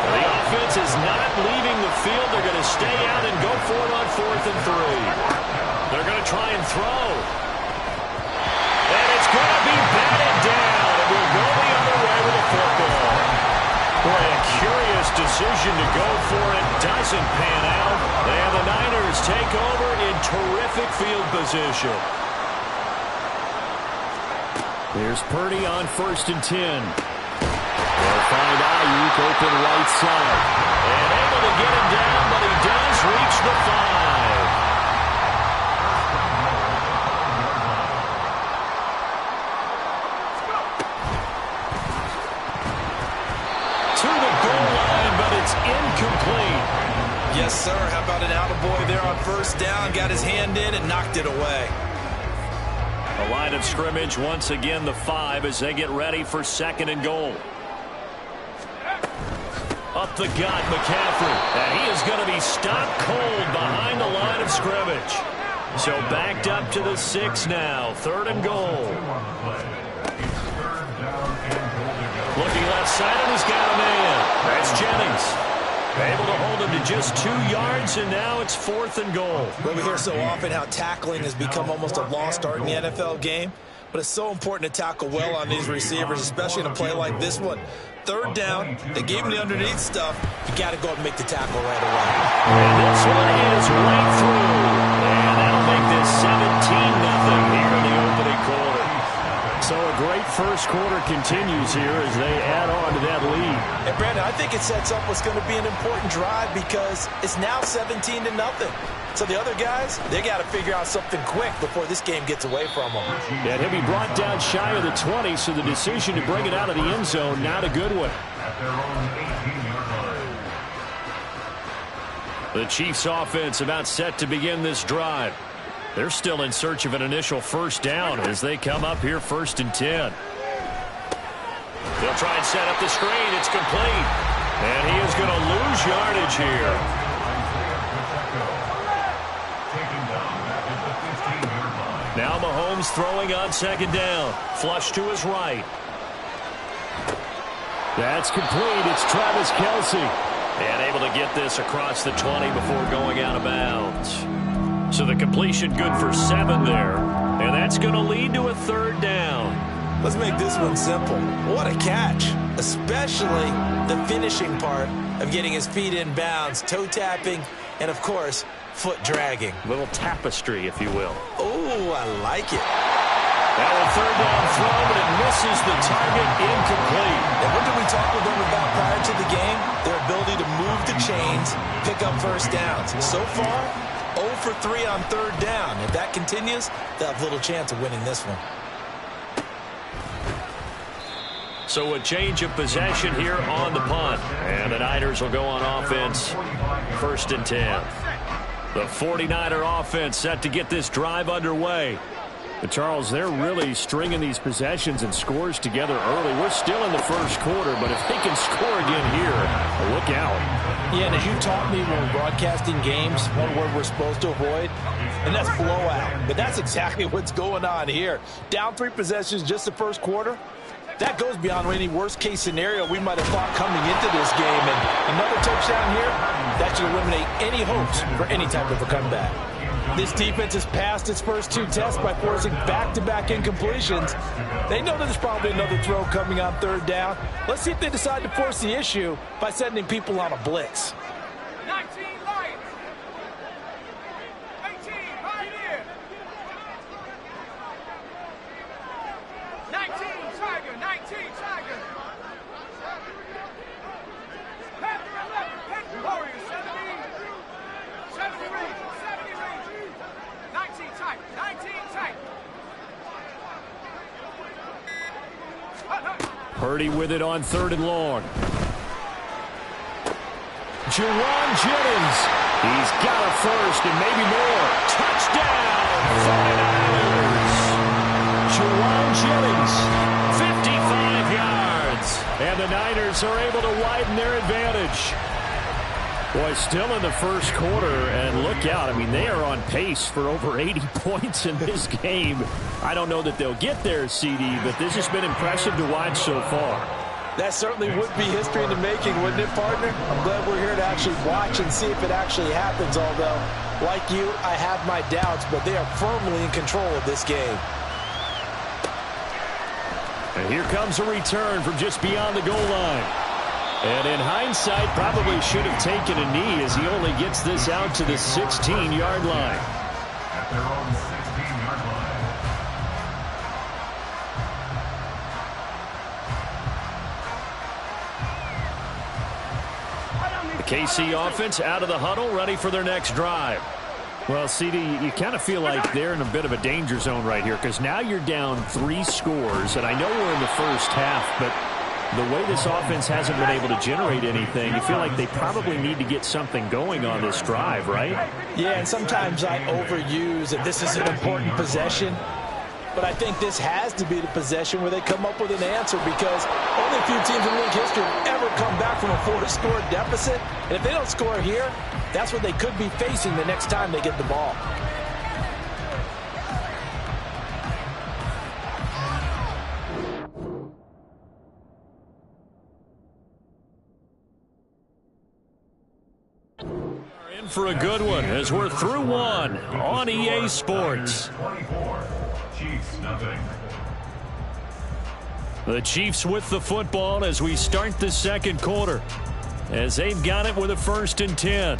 The offense is not leaving the field. They're going to stay out and go for it on 4th and 3. They're going to try and throw. And it's going to be batted down. It will go the other way with a football. Boy, a curious decision to go for it. Doesn't pan out. And the Niners take over in terrific field position. Here's Purdy on 1st and 10. They'll find Ayuk open right side. And able to get him down, but he does reach the 5. To the goal line, but it's incomplete. Yes, sir. How about an attaboy there on 1st down? Got his hand in and knocked it away. A line of scrimmage, once again the 5 as they get ready for 2nd and goal. Up the gut, McCaffrey. And he is going to be stopped cold behind the line of scrimmage. So backed up to the 6 now. 3rd and goal. Looking left side, and he's got a man. That's Jennings. Able to hold him to just 2 yards, and now it's 4th and goal. Well, we hear so often how tackling has become almost a lost art in the NFL game. But it's so important to tackle well on these receivers, especially in a play like this one. 3rd down, they gave him the underneath stuff. You got to go and make the tackle right away. And this one is right through. And that'll make this 17-0 here in the opening quarter. So a great first quarter continues here as they add on to that lead. And Brandon, I think it sets up what's going to be an important drive because it's now 17-0. So the other guys, they got to figure out something quick before this game gets away from them. And he'll be brought down shy of the 20, so the decision to bring it out of the end zone, not a good one. The Chiefs offense about set to begin this drive. They're still in search of an initial 1st down as they come up here 1st and 10. They'll try and set up the screen. It's complete. And he is going to lose yardage here. Now Mahomes throwing on second down. Flush to his right. That's complete. It's Travis Kelce. And able to get this across the 20 before going out of bounds. So the completion good for 7 there. And that's going to lead to a third down. Let's make this one simple. What a catch, especially the finishing part of getting his feet in bounds, toe tapping, and of course, foot dragging. Little tapestry, if you will. Oh, I like it. Now a third down throw, but it misses the target, incomplete. And what did we talk with them about prior to the game? Their ability to move the chains, pick up first downs. So far, 0 for 3 on third down. If that continues, they'll have little chance of winning this one. So a change of possession here on the punt. And the Niners will go on offense, 1st and 10. The 49er offense set to get this drive underway. But Charles, they're really stringing these possessions and scores together early. We're still in the first quarter, but if they can score again here, look out. Yeah, and as you taught me when we're broadcasting games, one word we're supposed to avoid, and that's blowout. But that's exactly what's going on here. Down 3 possessions just the first quarter. That goes beyond any worst-case scenario we might have thought coming into this game. And another touchdown here, that should eliminate any hopes for any type of a comeback. This defense has passed its first 2 tests by forcing back-to-back incompletions. They know that there's probably another throw coming on third down. Let's see if they decide to force the issue by sending people on a blitz. 19 Lions. 18 Pioneer. 19 Tiger. 19 Tiger. Panther 11. Panther Warriors 70. 70 Rangers. 70 Rangers. 19 Tiger. 19 Tiger. Purdy with it on 3rd and long. Juwan Jennings. He's got a first and maybe more. Touchdown, 49ers. Juwan Jennings, 55 yards. And the Niners are able to widen their advantage. Boy, still in the first quarter, and look out. I mean, they are on pace for over 80 points in this game. I don't know that they'll get there, CD, but this has been impressive to watch so far. That certainly would be history in the making, wouldn't it, partner? I'm glad we're here to actually watch and see if it actually happens, although, like you, I have my doubts, but they are firmly in control of this game. And here comes a return from just beyond the goal line. And in hindsight, probably should have taken a knee as he only gets this out to the 16-yard line. At their own 16-yard line. The KC offense out of the huddle, ready for their next drive. Well, CD, you kind of feel like they're in a bit of a danger zone right here because now you're down 3 scores, and I know we're in the first half, but the way this offense hasn't been able to generate anything, you feel like they probably need to get something going on this drive, right? Yeah, and sometimes I overuse that this is an important possession, but I think this has to be the possession where they come up with an answer because only a few teams in league history have ever come back from a 4-score deficit, and if they don't score here, that's what they could be facing the next time they get the ball. In for a good one as we're through one on EA Sports. 24. Chiefs, nothing. The Chiefs with the football as we start the second quarter, as they've got it with a 1st and 10.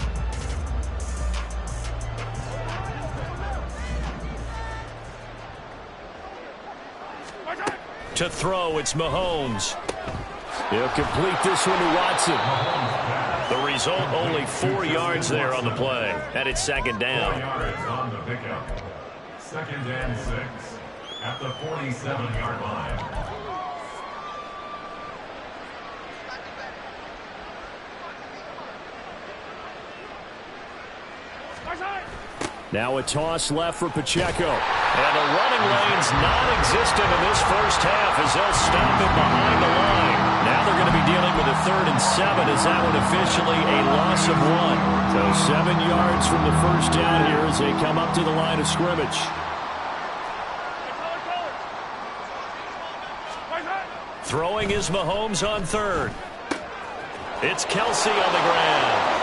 To throw, it's Mahomes. He'll complete this one to Watson. The result, only 4 yards there on the play. And it's 2nd down. 4 yards on the pickup. 2nd and 6 at the 47-yard line. Now a toss left for Pacheco. And the running lane's non-existent in this first half as they'll stop him behind the line. Now they're going to be dealing with a 3rd and 7 as that one officially a loss of 1. So 7 yards from the first down here as they come up to the line of scrimmage. Throwing is Mahomes on third. It's Kelsey on the ground.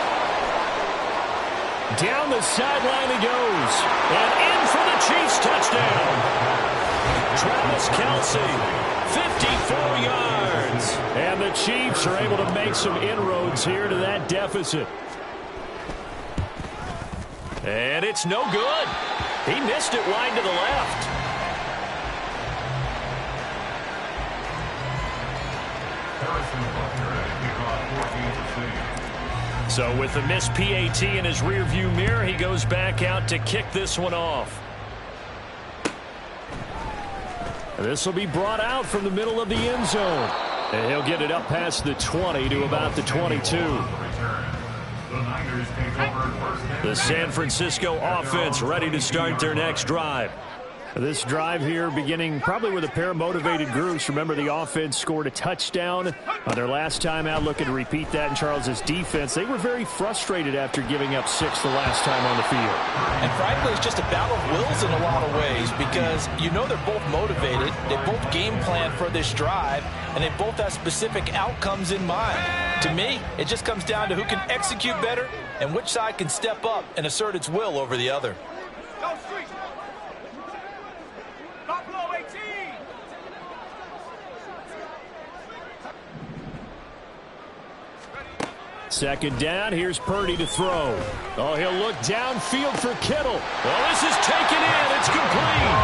Down the sideline he goes. And in for the Chiefs touchdown. Travis Kelsey, 54 yards. And the Chiefs are able to make some inroads here to that deficit. And it's no good. He missed it wide to the left. So with the missed PAT in his rearview mirror, he goes back out to kick this one off. This will be brought out from the middle of the end zone. And he'll get it up past the 20 to about the 22. The San Francisco offense ready to start their next drive. This drive here beginning probably with a pair of motivated groups. Remember, the offense scored a touchdown on their last time out, looking to repeat that in Charles' defense. They were very frustrated after giving up 6 the last time on the field. And frankly, it's just a battle of wills in a lot of ways because you know they're both motivated. They both game plan for this drive, and they both have specific outcomes in mind. To me, it just comes down to who can execute better and which side can step up and assert its will over the other. Go Street. Buffalo 18. Second down, here's Purdy to throw. Oh, he'll look downfield for Kittle. Well, this is taken in. It's complete.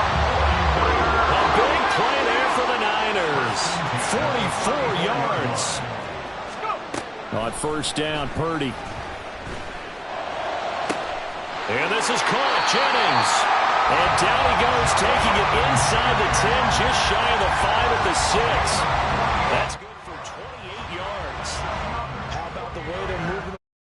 A big play there for the Niners. 44 yards. On first down, Purdy. And this is caught. Jennings. And down he goes, taking it inside the 10, just shy of the 5 at the 6. That's